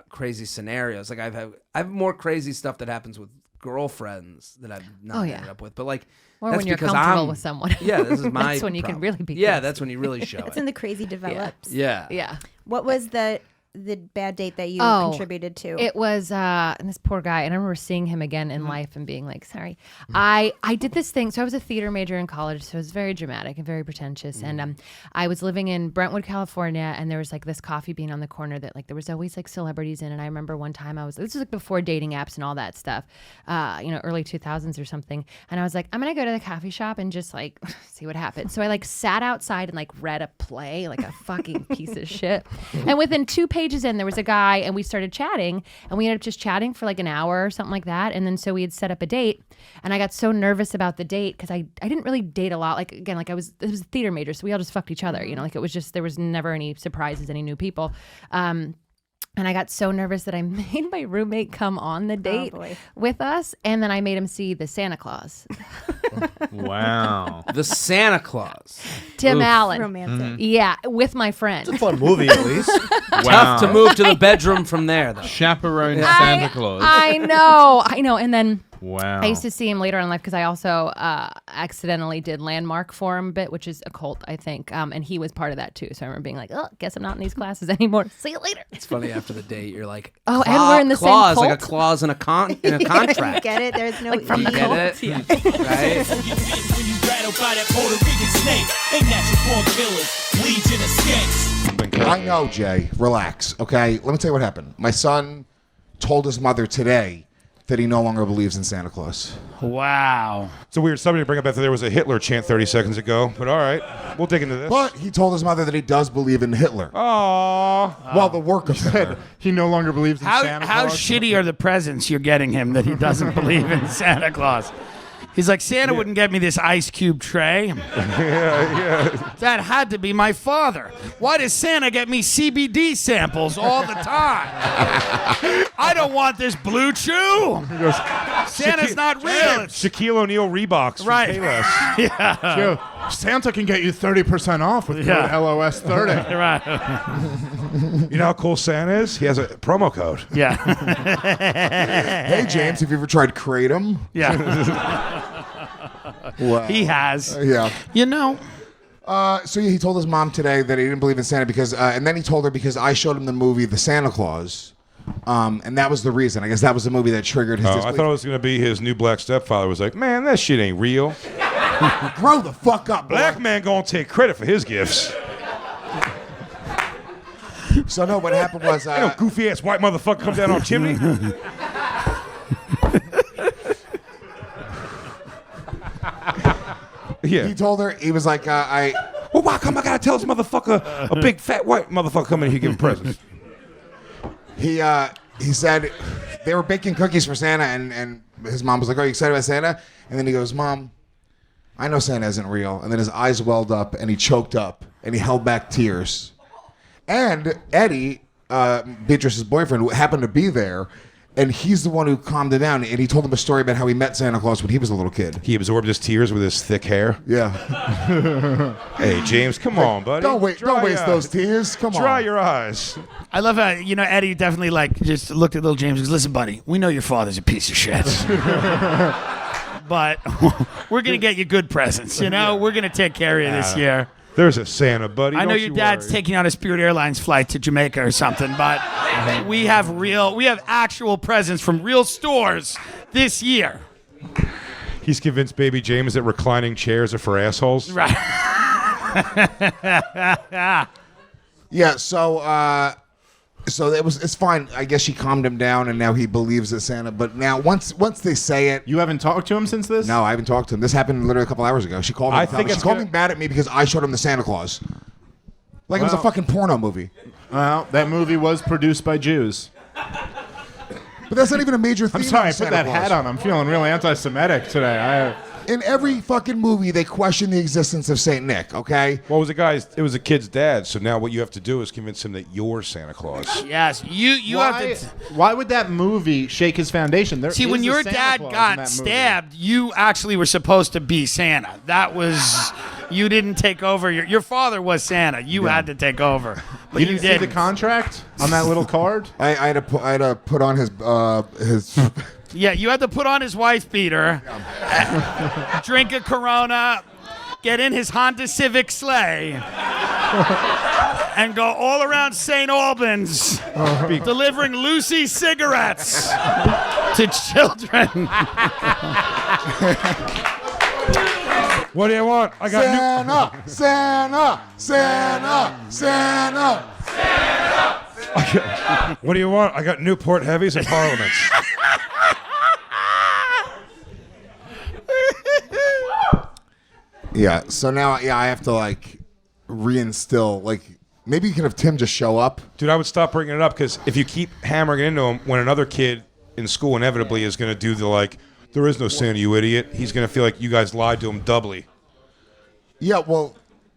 S12: crazy scenarios, like I have more crazy stuff that happens with girlfriends that I've not ended up with, but like.
S13: Or
S12: That's
S13: when you're
S12: because
S13: comfortable with someone.
S12: Yeah, this is my.
S13: That's when you can
S12: problem.
S13: really be.
S12: Yeah,
S13: crazy.
S12: that's when you really show
S8: That's
S12: it.
S8: when the crazy develops.
S12: Yeah.
S13: Yeah.
S8: What was the bad date that you contributed to?
S13: It was and this poor guy, and I remember seeing him again in life and being like, sorry. I did this thing. So I was a theater major in college, so it was very dramatic and very pretentious. And I was living in Brentwood, California, and there was like this coffee bean on the corner that like there was always like celebrities in. And I remember one time this was like before dating apps and all that stuff, early 2000s or something. And I was like, I'm gonna go to the coffee shop and just like see what happens. So I like sat outside and like read a play, like a fucking piece of shit. And within 2 pages in, there was a guy, and we started chatting, and we ended up just chatting for like an hour or something like that. And then so we had set up a date, and I got so nervous about the date because I didn't really date a lot. Like, again, like it was a theater major, so we all just fucked each other, you know, like it was just, there was never any surprises, any new people. And I got so nervous that I made my roommate come on the date with us, and then I made him see the Santa Claus.
S11: Wow.
S12: The Santa Claus.
S13: Tim Allen.
S8: Romantic.
S13: Yeah, with my friend.
S14: It's a fun movie, at least.
S12: Tough to move to the bedroom from there, though.
S11: Chaperone Santa Claus.
S13: I know. And then
S11: Wow.
S13: I used to see him later in life because I also accidentally did Landmark for him a bit, which is a cult, I think. And he was part of that too. So I remember being like, oh, guess I'm not in these classes anymore. See you later.
S12: It's funny, after the date, you're like,
S13: Oh, and we're in the same
S12: clause,
S13: cult?
S12: like a clause in a contract.
S8: Get it? There's no
S13: Like from
S12: You
S13: the
S12: get
S13: cult.
S12: it?
S13: Yeah.
S12: Right?
S15: When you rattled by that Puerto Rican snake, they natural born killers, legion of skanks.
S6: I know, Jay. Relax, okay? Let me tell you what happened. My son told his mother today that he no longer believes in Santa Claus.
S16: Wow. It's a weird subject to bring up after there was a Hitler chant 30 seconds ago, but all right. We'll dig into this.
S6: But he told his mother that he does believe in Hitler.
S16: Aww.
S6: Well, the work of Hitler.
S14: He no longer believes in Santa
S16: How
S14: Claus.
S16: shitty are the presents you're getting him that he doesn't believe in Santa Claus? He's like, Santa wouldn't get me this ice cube tray.
S14: yeah.
S16: That had to be my father. Why does Santa get me CBD samples all the time? I don't want this Blue Chew. Santa's not real.
S14: Shaquille O'Neal Reeboks. from
S16: Right.
S14: Payless.
S16: Yeah.
S14: Joe, Santa can get you 30% off with code LOS 30.
S16: Right.
S14: You know how cool Santa is? He has a promo code.
S16: Yeah.
S6: Hey, James, have you ever tried Kratom?
S16: Yeah.
S6: Wow.
S16: He has.
S6: Yeah.
S16: You know.
S6: So he told his mom today that he didn't believe in Santa because, and then he told her because I showed him the movie The Santa Claus, And that was the reason. I guess that was the movie that triggered his
S17: I
S6: disbelief.
S17: thought it was going to be his new black stepfather was like, man, that shit ain't real.
S6: Grow the fuck up, boy.
S17: Black man gonna take credit for his gifts.
S6: So no, what happened was
S17: Ain't no goofy ass white motherfucker come down on a chimney. Yeah.
S6: He told her, he was like,
S17: well, why come I gotta tell this motherfucker, a big fat white motherfucker coming in here giving presents?
S6: He said they were baking cookies for Santa, and his mom was like, "Are you excited about Santa?" And then he goes, "Mom, I know Santa isn't real." And then his eyes welled up, and he choked up, and he held back tears. And Eddie, Beatrice's boyfriend, happened to be there, and he's the one who calmed him down. And he told him a story about how he met Santa Claus when he was a little kid.
S17: He absorbed his tears with his thick hair.
S6: Yeah.
S17: Hey, James, come on, buddy.
S6: Don't waste those tears. Come on.
S17: Dry your eyes.
S16: I love how, Eddie definitely just looked at little James and goes, listen, buddy, we know your father's a piece of shit. But we're going to get you good presents, We're going to take care of you this year.
S17: There's a Santa, buddy.
S16: I know
S17: Don't
S16: your
S17: you
S16: dad's
S17: worry.
S16: taking on a Spirit Airlines flight to Jamaica or something, but we have actual presents from real stores this year.
S17: He's convinced baby James that reclining chairs are for assholes.
S16: Right.
S6: Yeah, so it's fine. I guess she calmed him down, and now he believes that Santa. But now once they say it,
S14: you haven't talked to him since this?
S6: No, I haven't talked to him. This happened literally a couple hours ago. She called me. She called me mad at me because I showed him the Santa Claus, like it was a fucking porno movie.
S14: Well, that movie was produced by Jews.
S6: But that's not even a major theme.
S14: I'm sorry, I
S6: of
S14: put
S6: Santa
S14: that
S6: Claus.
S14: hat on. I'm feeling really anti-Semitic today.
S6: In every fucking movie, they question the existence of Saint Nick. Okay.
S17: Well, it was a kid's dad. So now what you have to do is convince him that you're Santa Claus.
S16: Yes, you have to.
S14: Why would that movie shake his foundation?
S16: See, when your dad got stabbed, you actually were supposed to be Santa. That was you didn't take over. Your father was Santa. You had to take over, but
S14: you didn't see the contract on that little card.
S6: I had to put on his.
S16: Yeah, you had to put on his wife beater, drink a Corona, get in his Honda Civic sleigh, and go all around St. Albans delivering Lucy cigarettes to children.
S17: What do you want? I got
S6: Santa.
S17: What do you want? I got Newport Heavies and Parliaments.
S6: Yeah. So now, I have to reinstill. Maybe you can have Tim just show up.
S17: Dude, I would stop bringing it up because if you keep hammering it into him, when another kid in school inevitably is going to do there is no Santa, you idiot, he's going to feel like you guys lied to him doubly.
S6: Yeah. Well,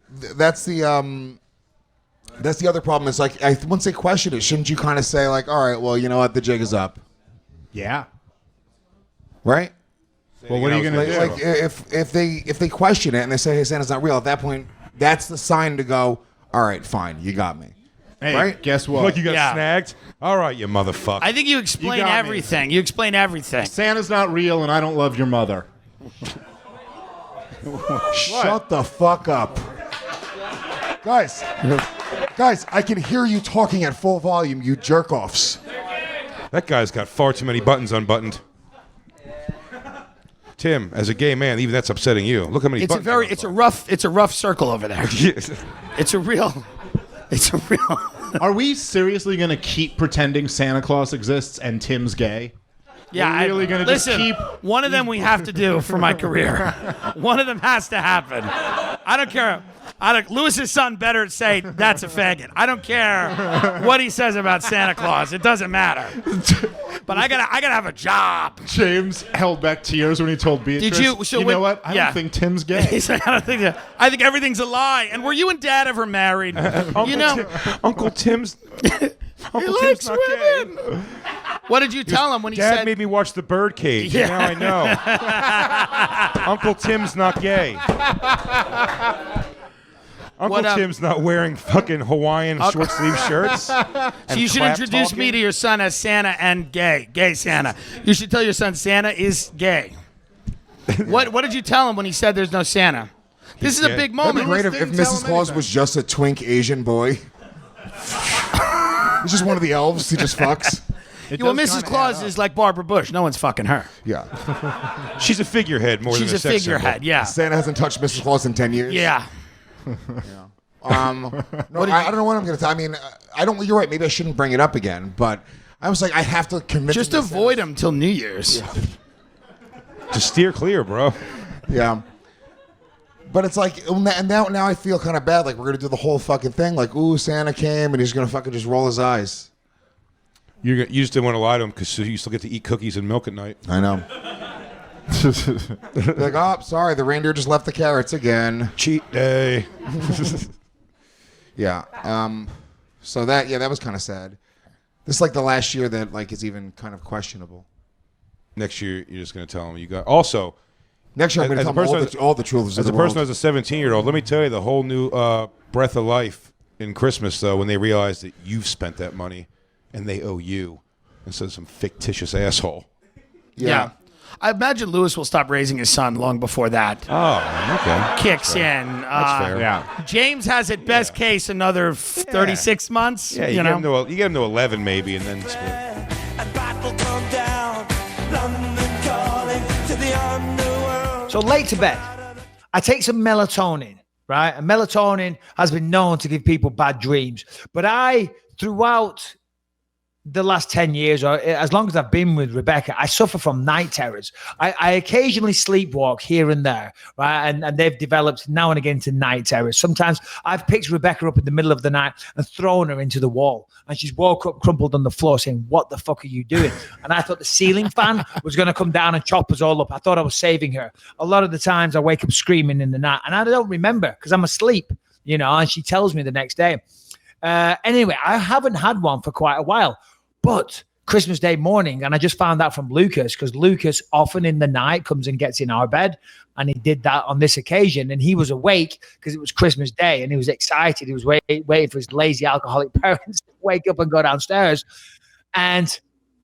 S6: that's the other problem. Is once they question it, shouldn't you kind of say all right, well, you know what, the jig is up.
S14: Yeah.
S6: Right.
S14: Well, what are you going to do?
S6: If they question it and they say, hey, Santa's not real, at that point, that's the sign to go, all right, fine, you got me.
S14: Hey,
S6: right?
S14: Guess what?
S17: Like you got snagged? All right, you motherfucker.
S16: I think you explain
S14: got me.
S16: everything. You explain everything.
S14: Santa's not real, and I don't love your mother.
S6: Shut the fuck up. Guys, I can hear you talking at full volume, you jerk-offs.
S17: That guy's got far too many buttons unbuttoned. Tim, as a gay man, even that's upsetting you. Look how many buttons.
S16: It's a rough circle over there. It's a real.
S14: Are we seriously going to keep pretending Santa Claus exists and Tim's gay?
S16: Yeah,
S14: We're really going to just keep.
S16: One of them we have to do for my career. One of them has to happen. I don't care. Lewis's son better say that's a faggot. I don't care what he says about Santa Claus. It doesn't matter. But I gotta have a job.
S14: James held back tears when he told Beatrice.
S16: Did you? So
S14: know what? I don't think Tim's gay.
S16: He's like, I think everything's a lie. And were you and Dad ever married?
S17: Uncle Tim's.
S16: He likes women. What did you tell him when he
S17: Dad
S16: said?
S17: made me watch The Birdcage. Yeah. Now I know. Uncle Tim's not gay. Uncle Tim's not wearing fucking Hawaiian short sleeve shirts.
S16: So you should introduce me to your son as Santa and gay Santa. You should tell your son Santa is gay. What did you tell him when he said there's no Santa? This is a big moment.
S6: That'd be great if Mrs. Claus was just a twink Asian boy. He's just one of the elves. He just fucks.
S14: It
S16: Well,
S14: does
S16: Mrs.
S14: kinda
S16: Claus
S14: add
S16: is like Barbara Bush. No one's fucking her.
S6: Yeah.
S17: She's a figurehead more
S16: She's
S17: than
S16: a
S17: a sex
S16: figurehead,
S17: symbol.
S16: yeah.
S6: Santa hasn't touched Mrs. Claus in 10 years.
S16: Yeah.
S6: No, I don't know what I'm going to tell. I mean, I don't. You're right. Maybe I shouldn't bring it up again. But I was like, I have to commit.
S16: Just
S6: to this.
S16: avoid him till New Year's.
S17: Just steer clear, bro.
S6: Yeah. But it's like, and now I feel kind of bad. Like we're gonna do the whole fucking thing. Like, ooh, Santa came, and he's gonna fucking just roll his eyes.
S17: You just didn't want to lie to him because you still get to eat cookies and milk at night.
S6: I know. Like, oh, sorry, the reindeer just left the carrots again.
S17: Cheat day.
S6: Yeah. So that was kind of sad. This is like the last year that like is even kind of questionable.
S17: Next year, you're just gonna tell him you got. Also,
S6: next year I'm gonna
S17: as
S6: tell
S17: a
S6: him
S17: person-
S6: all the truths
S17: As
S6: of
S17: a
S6: the
S17: person
S6: world.
S17: as a 17-year-old, let me tell you the whole new breath of life in Christmas though when they realize that you've spent that money and they owe you instead of some fictitious asshole.
S16: Yeah. I imagine Lewis will stop raising his son long before that.
S17: Oh, okay.
S16: Kicks
S17: That's
S16: in.
S17: That's fair.
S14: Yeah.
S16: James has at best case another 36 months.
S17: Yeah,
S16: you know.
S17: you get him to 11 maybe, and then split.
S18: So late to bed, I take some melatonin, right? And melatonin has been known to give people bad dreams. But throughout the last 10 years, or as long as I've been with Rebecca, I suffer from night terrors. I occasionally sleepwalk here and there, right? And they've developed now and again to night terrors. Sometimes I've picked Rebecca up in the middle of the night and thrown her into the wall. And she's woke up crumpled on the floor saying, "What the fuck are you doing?" And I thought the ceiling fan was going to come down and chop us all up. I thought I was saving her. A lot of the times I wake up screaming in the night and I don't remember because I'm asleep, and she tells me the next day. Anyway, I haven't had one for quite a while. But Christmas Day morning, and I just found out from Lucas, because Lucas often in the night comes and gets in our bed, and he did that on this occasion, and he was awake because it was Christmas Day, and he was excited. He was waiting for his lazy alcoholic parents to wake up and go downstairs. And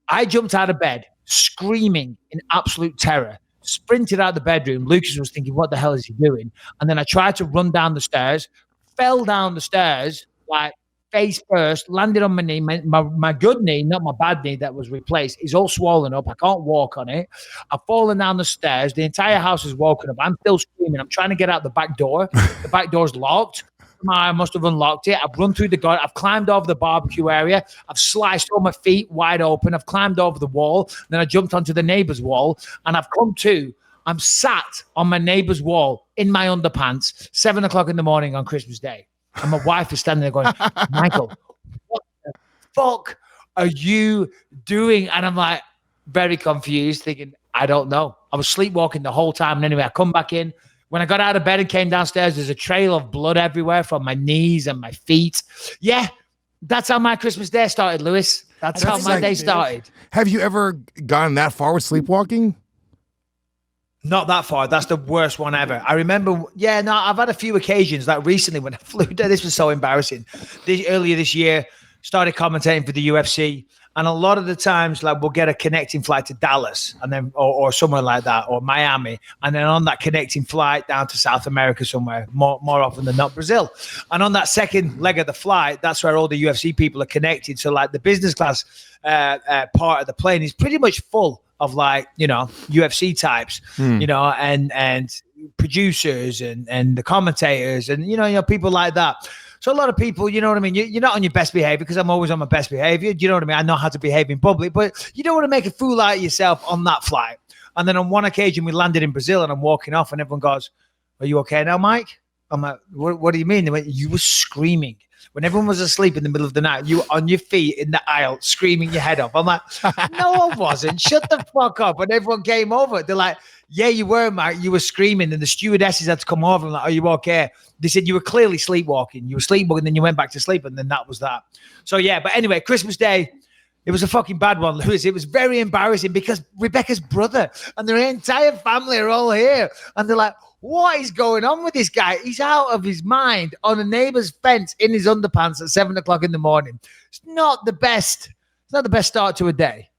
S18: I jumped out of bed, screaming in absolute terror, sprinted out of the bedroom. Lucas was thinking, what the hell is he doing? And then I tried to run down the stairs, fell down the stairs, like, face first, landed on my knee. My good knee, not my bad knee that was replaced, is all swollen up. I can't walk on it. I've fallen down the stairs. The entire house is woken up. I'm still screaming. I'm trying to get out the back door. The back door's locked. I must have unlocked it. I've run through the garden. I've climbed over the barbecue area. I've sliced all my feet wide open. I've climbed over the wall. Then I jumped onto the neighbor's wall, and I've come to. I'm sat on my neighbor's wall in my underpants, 7 o'clock in the morning on Christmas Day. And my wife is standing there going, "Michael, what the fuck are you doing?" And I'm like, very confused, thinking, I don't know. I was sleepwalking the whole time. And anyway, I come back in. When I got out of bed and came downstairs, there's a trail of blood everywhere from my knees and my feet. Yeah, that's how my Christmas Day started, Lewis. That's how my day started.
S19: Have you ever gone that far with sleepwalking?
S18: Not that far. That's the worst one ever. I remember, I've had a few occasions, like recently when I flew there. This was so embarrassing. Earlier this year, started commentating for the UFC. And a lot of the times, like, we'll get a connecting flight to Dallas and then, or somewhere like that, or Miami. And then on that connecting flight down to South America somewhere, more often than not, Brazil. And on that second leg of the flight, that's where all the UFC people are connected. So like the business class part of the plane is pretty much full of, like, UFC types, and producers and the commentators and, people like that. So a lot of people, you know what I mean? You're not on your best behavior, because I'm always on my best behavior. You know what I mean? I know how to behave in public, but you don't want to make a fool out of yourself on that flight. And then on one occasion, we landed in Brazil and I'm walking off and everyone goes, "Are you okay now, Mike?" I'm like, what do you mean? They went, "You were screaming. When everyone was asleep in the middle of the night, you were on your feet in the aisle screaming your head off." I'm like, "No, I wasn't. Shut the fuck up." And everyone came over. They're like, "Yeah, you were, Mike. You were screaming." And the stewardesses had to come over and like, "Are you okay?" They said, "You were clearly sleepwalking. You were sleepwalking, then you went back to sleep." And then that was that. So yeah, but anyway, Christmas Day, it was a fucking bad one, Lewis. It was very embarrassing because Rebecca's brother and their entire family are all here. And they're like, "What is going on with this guy? He's out of his mind on a neighbor's fence in his underpants at 7 o'clock in the morning." It's not the best. It's not the best start to a day.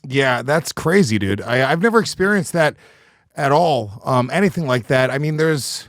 S19: Yeah, that's crazy, dude. I've never experienced that at all. Anything like that. I mean, there's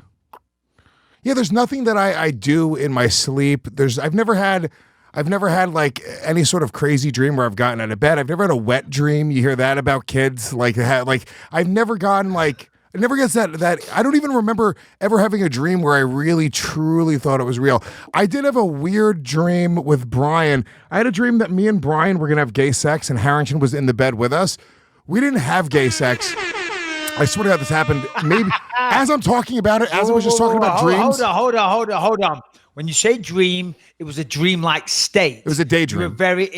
S19: nothing that I do in my sleep. I've never had I've never had like any sort of crazy dream where I've gotten out of bed. I've never had a wet dream. You hear that about kids? Like I've never gotten like. It never gets that I don't even remember ever having a dream where I really truly thought it was real. I did have a weird dream with Brian. I had a dream that me and Brian were gonna have gay sex and Harrington was in the bed with us. We didn't have gay sex. I swear to God, this happened. Maybe as I'm talking about it, as I was just talking about dreams.
S18: Hold on. When you say dream, it was a dream-like state.
S19: It was a daydream.
S18: You were very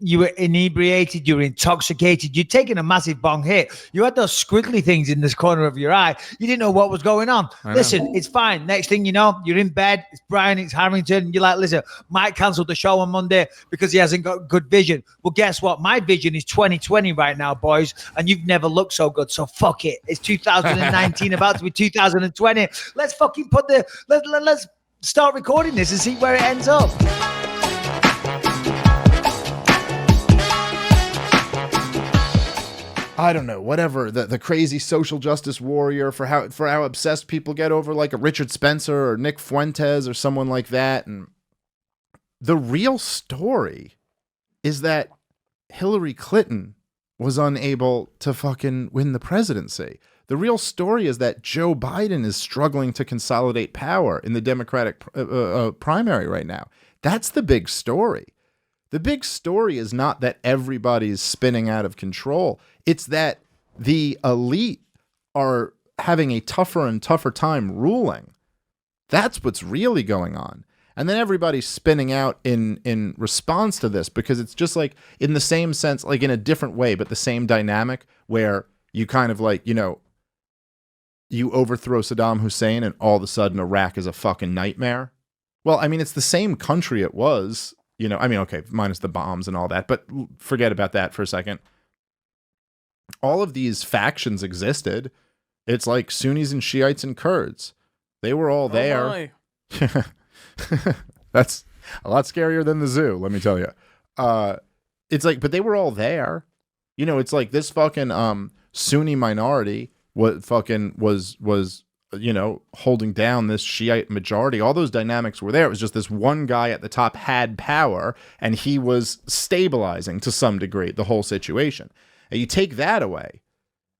S18: you were inebriated. You were intoxicated. You'd taken a massive bong hit. You had those squiggly things in this corner of your eye. You didn't know what was going on. Listen, it's fine. Next thing you know, you're in bed. It's Brian. It's Harrington. You're like, listen, Mike cancelled the show on Monday because he hasn't got good vision. Well, guess what? My vision is 2020 right now, boys, and you've never looked so good. So fuck it. It's 2019, about to be 2020. Let's fucking put the let's start recording this and see where it ends up.
S20: I don't know, whatever, the crazy social justice warrior for how obsessed people get over like a Richard Spencer or Nick Fuentes or someone like that. And the real story is that Hillary Clinton was unable to fucking win the presidency. The real story is that Joe Biden is struggling to consolidate power in the Democratic primary right now. That's the big story. The big story is not that everybody's spinning out of control. It's that the elite are having a tougher and tougher time ruling. That's what's really going on. And then everybody's spinning out in response to this because it's just like in the same sense, like in a different way, but the same dynamic where you kind of like, you know, you overthrow Saddam Hussein and all of a sudden Iraq is a fucking nightmare. Well, I mean, it's the same country it was, you know, I mean, okay, minus the bombs and all that, but forget about that for a second. All of these factions existed. It's like Sunnis and Shiites and Kurds. They were all there. That's a lot scarier than the zoo, let me tell you. It's like, but they were all there. You know, it's like this fucking Sunni minority was you know, holding down this Shiite majority. All those dynamics were there. It was just this one guy at the top had power, and he was stabilizing to some degree the whole situation. And you take that away,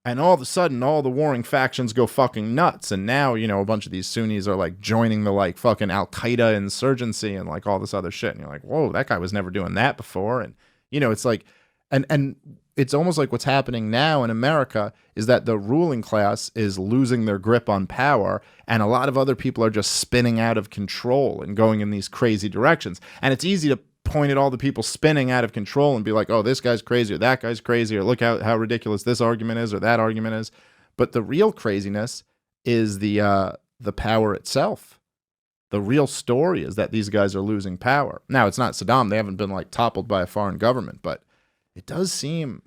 S20: and all of a sudden, all the warring factions go fucking nuts. And now, you know, a bunch of these Sunnis are like joining the like fucking Al-Qaeda insurgency and like all this other shit. And you're like, whoa, that guy was never doing that before. And, you know, it's like, and it's almost like what's happening now in America is that the ruling class is losing their grip on power, and a lot of other people are just spinning out of control and going in these crazy directions. And it's easy to point at all the people spinning out of control and be like, oh, this guy's crazy or that guy's crazy, or look how ridiculous this argument is or that argument is. But the real craziness is the power itself. The real story is that these guys are losing power. Now, it's not Saddam. They haven't been like toppled by a foreign government, but it does seem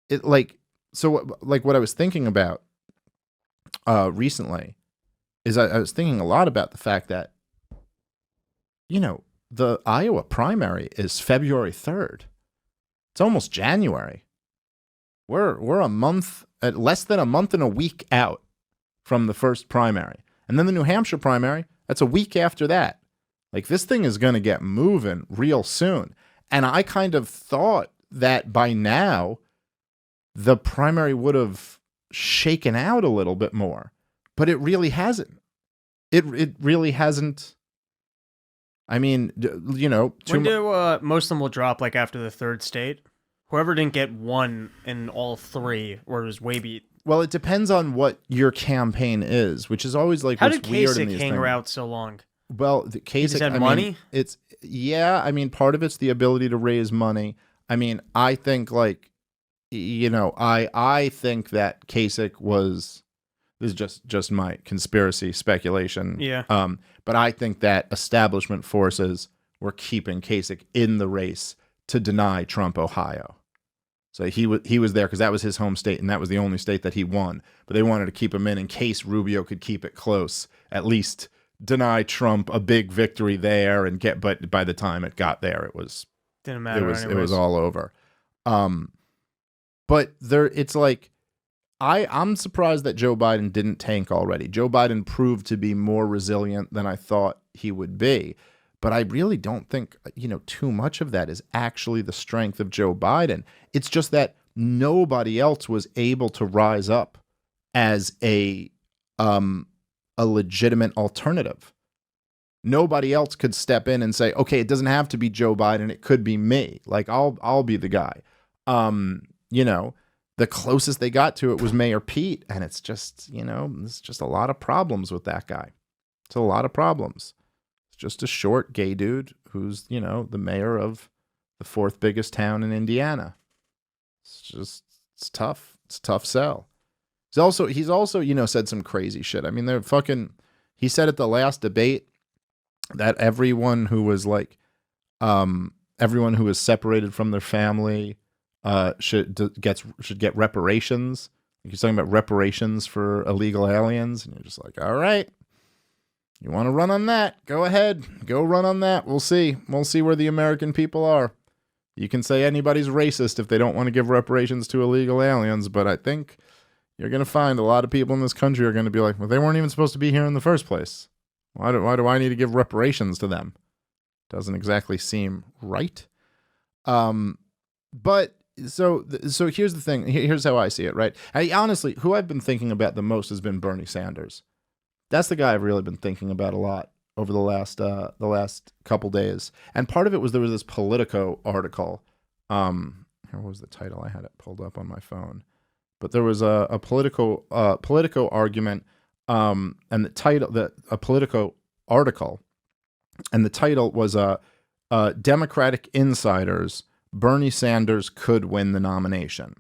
S20: it like, so like what I was thinking about recently is I was thinking a lot about the fact that, you know, the Iowa primary is February 3rd. It's almost January. We're a month, less than a month and a week out from the first primary. And then the New Hampshire primary, that's a week after that. Like, this thing is going to get moving real soon. And I kind of thought that by now the primary would have shaken out a little bit more, but it really hasn't. It really hasn't. I mean, you know,
S21: when do most of them will drop? Like after the third state, whoever didn't get one in all three, or was way beat.
S20: Well, it depends on what your campaign is, which is always like
S21: how
S20: what's
S21: did
S20: weird in
S21: Kasich
S20: these
S21: hang
S20: things.
S21: around so long?
S20: Well, the Kasich
S21: had
S20: I
S21: money.
S20: mean, it's I mean, part of it's the ability to raise money. I mean, I think like, you know, I think that Kasich was. This is just my conspiracy speculation.
S21: Yeah.
S20: But I think that establishment forces were keeping Kasich in the race to deny Trump Ohio. So he was there because that was his home state, and that was the only state that he won. But they wanted to keep him in case Rubio could keep it close, at least deny Trump a big victory there and get. But by the time it got there, it was
S21: didn't matter.
S20: It was all over. But there, it's like. I'm surprised that Joe Biden didn't tank already. Joe Biden proved to be more resilient than I thought he would be. But I really don't think, too much of that is actually the strength of Joe Biden. It's just that nobody else was able to rise up as a legitimate alternative. Nobody else could step in and say, okay, it doesn't have to be Joe Biden. It could be me. Like, I'll be the guy. The closest they got to it was Mayor Pete. And it's just, there's just a lot of problems with that guy. It's a lot of problems. It's just a short gay dude who's, the mayor of the fourth biggest town in Indiana. It's tough. It's a tough sell. He's also, said some crazy shit. I mean, he said at the last debate that everyone who was everyone who is separated from their family should get reparations. He's talking about reparations for illegal aliens, and you're just like, all right, you want to run on that? Go ahead, go run on that. We'll see where the American people are. You can say anybody's racist if they don't want to give reparations to illegal aliens, but I think you're going to find a lot of people in this country are going to be like, well, they weren't even supposed to be here in the first place. Why do I need to give reparations to them? Doesn't exactly seem right. But so here's the thing. Here's how I see it, right? Honestly, who I've been thinking about the most has been Bernie Sanders. That's the guy I've really been thinking about a lot over the last couple days. And part of it was there was this Politico article. Here was the title? I had it pulled up on my phone. But there was a Politico argument, and the title, a Politico article, and the title was Democratic Insiders, Bernie Sanders could win the nomination.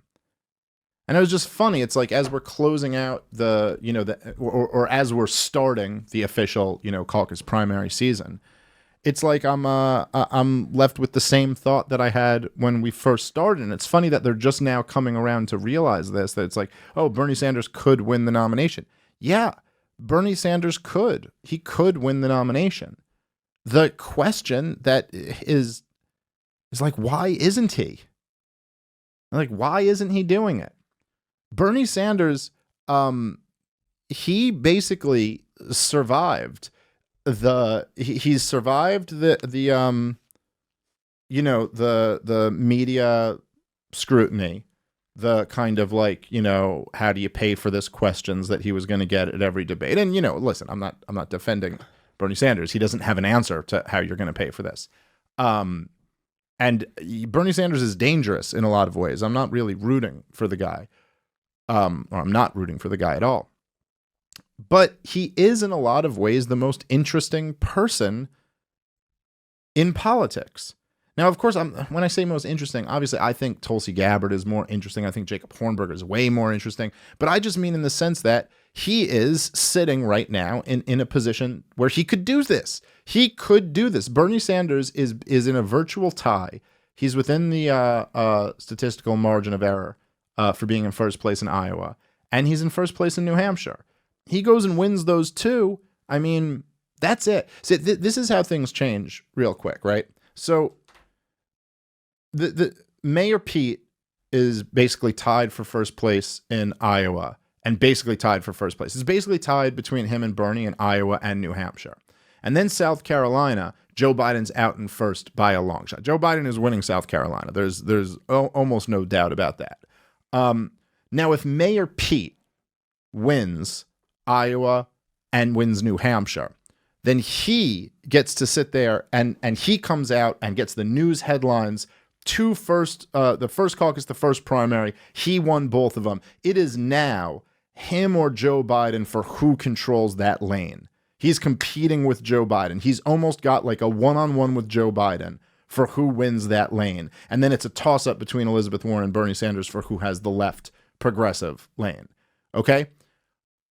S20: And it was just funny. It's like, as we're closing out or as we're starting the official, caucus primary season, it's like I'm left with the same thought that I had when we first started. And it's funny that they're just now coming around to realize this, that it's like, oh, Bernie Sanders could win the nomination. Yeah, Bernie Sanders could. He could win the nomination. The question that is like, why isn't he? Like, why isn't he doing it? Bernie Sanders, he basically survived he's survived the media scrutiny, the kind of like, how do you pay for this questions that he was going to get at every debate. And, listen, I'm not defending Bernie Sanders. He doesn't have an answer to how you're going to pay for this. And Bernie Sanders is dangerous in a lot of ways. I'm not really rooting for the guy. Or I'm not rooting for the guy at all. But he is in a lot of ways the most interesting person in politics. Now, of course, when I say most interesting, obviously I think Tulsi Gabbard is more interesting. I think Jacob Hornberger is way more interesting. But I just mean in the sense that he is sitting right now in a position where he could do this. He could do this. Bernie Sanders is in a virtual tie. He's within the statistical margin of error for being in first place in Iowa. And he's in first place in New Hampshire. He goes and wins those two. I mean, that's it. So this is how things change real quick, right? So the Mayor Pete is basically tied for first place in Iowa and basically tied for first place. It's basically tied between him and Bernie in Iowa and New Hampshire. And then South Carolina, Joe Biden's out in first by a long shot. Joe Biden is winning South Carolina. There's almost no doubt about that. Now, if Mayor Pete wins Iowa and wins New Hampshire, then he gets to sit there and he comes out and gets the news headlines. The first caucus, the first primary, he won both of them. It is now him or Joe Biden for who controls that lane. He's competing with Joe Biden. He's almost got like a one-on-one with Joe Biden for who wins that lane. And then it's a toss-up between Elizabeth Warren and Bernie Sanders for who has the left progressive lane. Okay?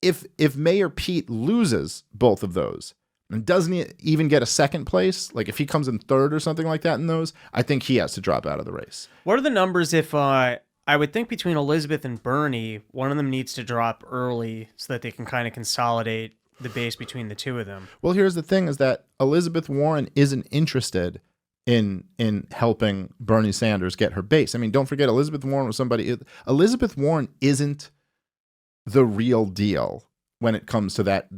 S20: If Mayor Pete loses both of those, and doesn't he even get a second place? Like if he comes in third or something like that in those, I think he has to drop out of the race.
S21: What are the numbers if I would think between Elizabeth and Bernie, one of them needs to drop early so that they can kind of consolidate the base between the two of them?
S20: Well, here's the thing is that Elizabeth Warren isn't interested in helping Bernie Sanders get her base. I mean, don't forget Elizabeth Warren was somebody. Elizabeth Warren isn't the real deal when it comes to that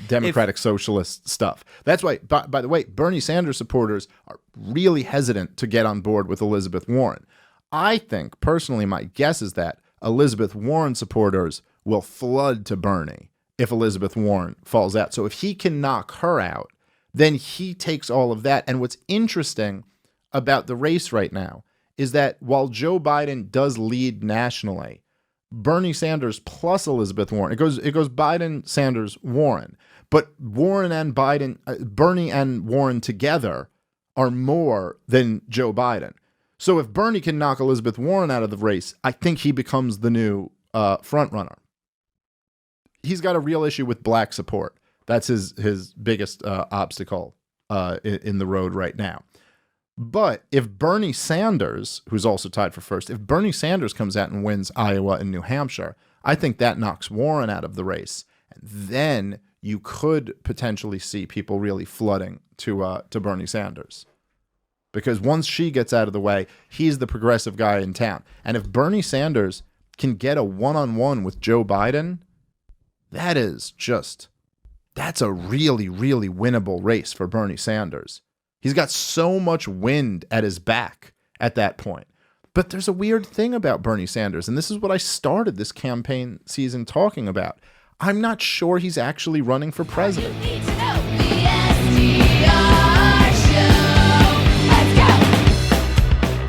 S20: democratic socialist stuff. That's why, by the way, Bernie Sanders supporters are really hesitant to get on board with Elizabeth Warren. I think, personally, my guess is that Elizabeth Warren supporters will flood to Bernie if Elizabeth Warren falls out. So if he can knock her out, then he takes all of that. And what's interesting about the race right now is that while Joe Biden does lead nationally, Bernie Sanders plus Elizabeth Warren, it goes Biden, Sanders, Warren, but Warren and Biden, Bernie and Warren together are more than Joe Biden. So if Bernie can knock Elizabeth Warren out of the race, I think he becomes the new front runner. He's got a real issue with black support. That's his biggest obstacle in the road right now. But if Bernie Sanders, who's also tied for first, if Bernie Sanders comes out and wins Iowa and New Hampshire, I think that knocks Warren out of the race. And then you could potentially see people really flooding to Bernie Sanders. Because once she gets out of the way, he's the progressive guy in town. And if Bernie Sanders can get a one-on-one with Joe Biden, that's a really, really winnable race for Bernie Sanders. He's got so much wind at his back at that point. But there's a weird thing about Bernie Sanders, and this is what I started this campaign season talking about. I'm not sure he's actually running for president.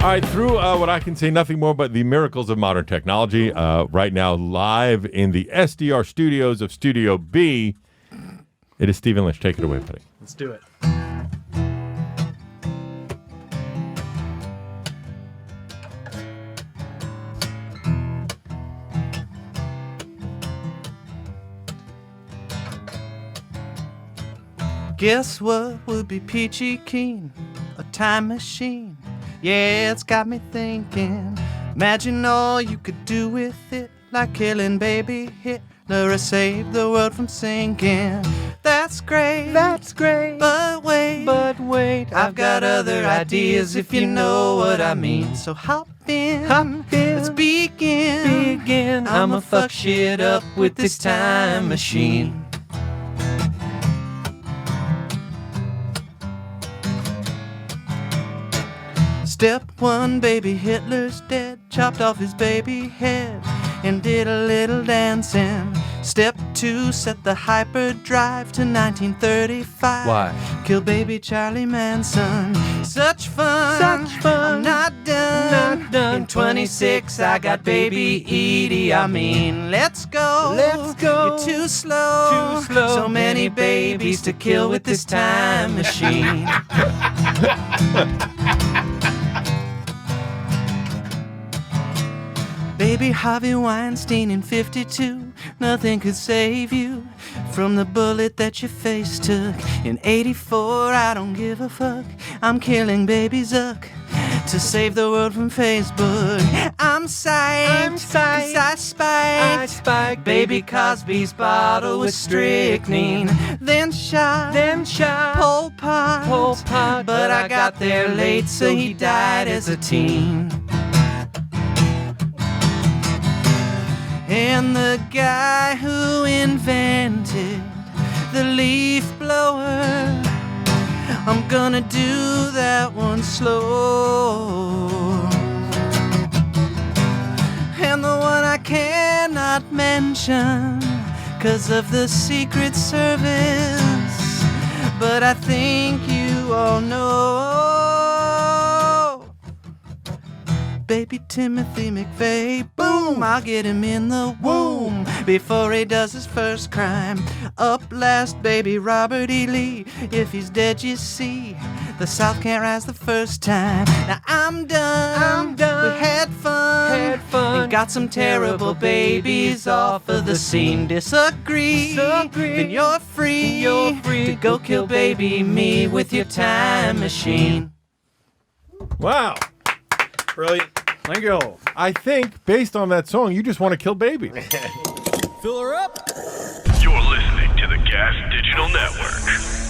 S1: All right, through what I can say nothing more but the miracles of modern technology, right now live in the SDR studios of Studio B, it is Stephen Lynch. Take it away, buddy.
S21: Let's do it.
S22: Guess what would be peachy keen? A time machine. Yeah, it's got me thinking. Imagine all you could do with it, like killing baby Hitler or save the world from sinking. That's great. But wait, I've got other ideas if you know what I mean. So hop in. Let's begin. I'ma fuck shit up with this time machine. Step one, baby Hitler's dead. Chopped off his baby head and did a little dancing. Step two, set the hyperdrive to 1935.
S12: Why?
S22: Kill baby Charlie Manson. Such fun. I'm not done. In 26, I got baby Edie. I mean, let's go. You're too slow. So many babies to kill with this time machine. Baby Harvey Weinstein in 52, nothing could save you from the bullet that your face took. In 84, I don't give a fuck, I'm killing baby Zuck to save the world from Facebook. I'm psyched, 'cause I spiked baby Cosby's bottle with strychnine. Then shot Pol Pot, but I got there late, so he died as a teen. And the guy who invented the leaf blower, I'm gonna do that one slow. And the one I cannot mention 'cause of the Secret Service, but I think you all know. Baby Timothy McVeigh, boom, I'll get him in the womb before he does his first crime. Up last, baby Robert E. Lee, if he's dead, you see, the South can't rise the first time. Now I'm done. We had fun. And got some terrible babies off of the scene. Disagree. Then you're free to go kill baby me with your time machine.
S1: Wow. Brilliant. Thank you. I think, based on that song, you just want to kill baby.
S15: Fill her up. You're listening to the Gas Digital Network.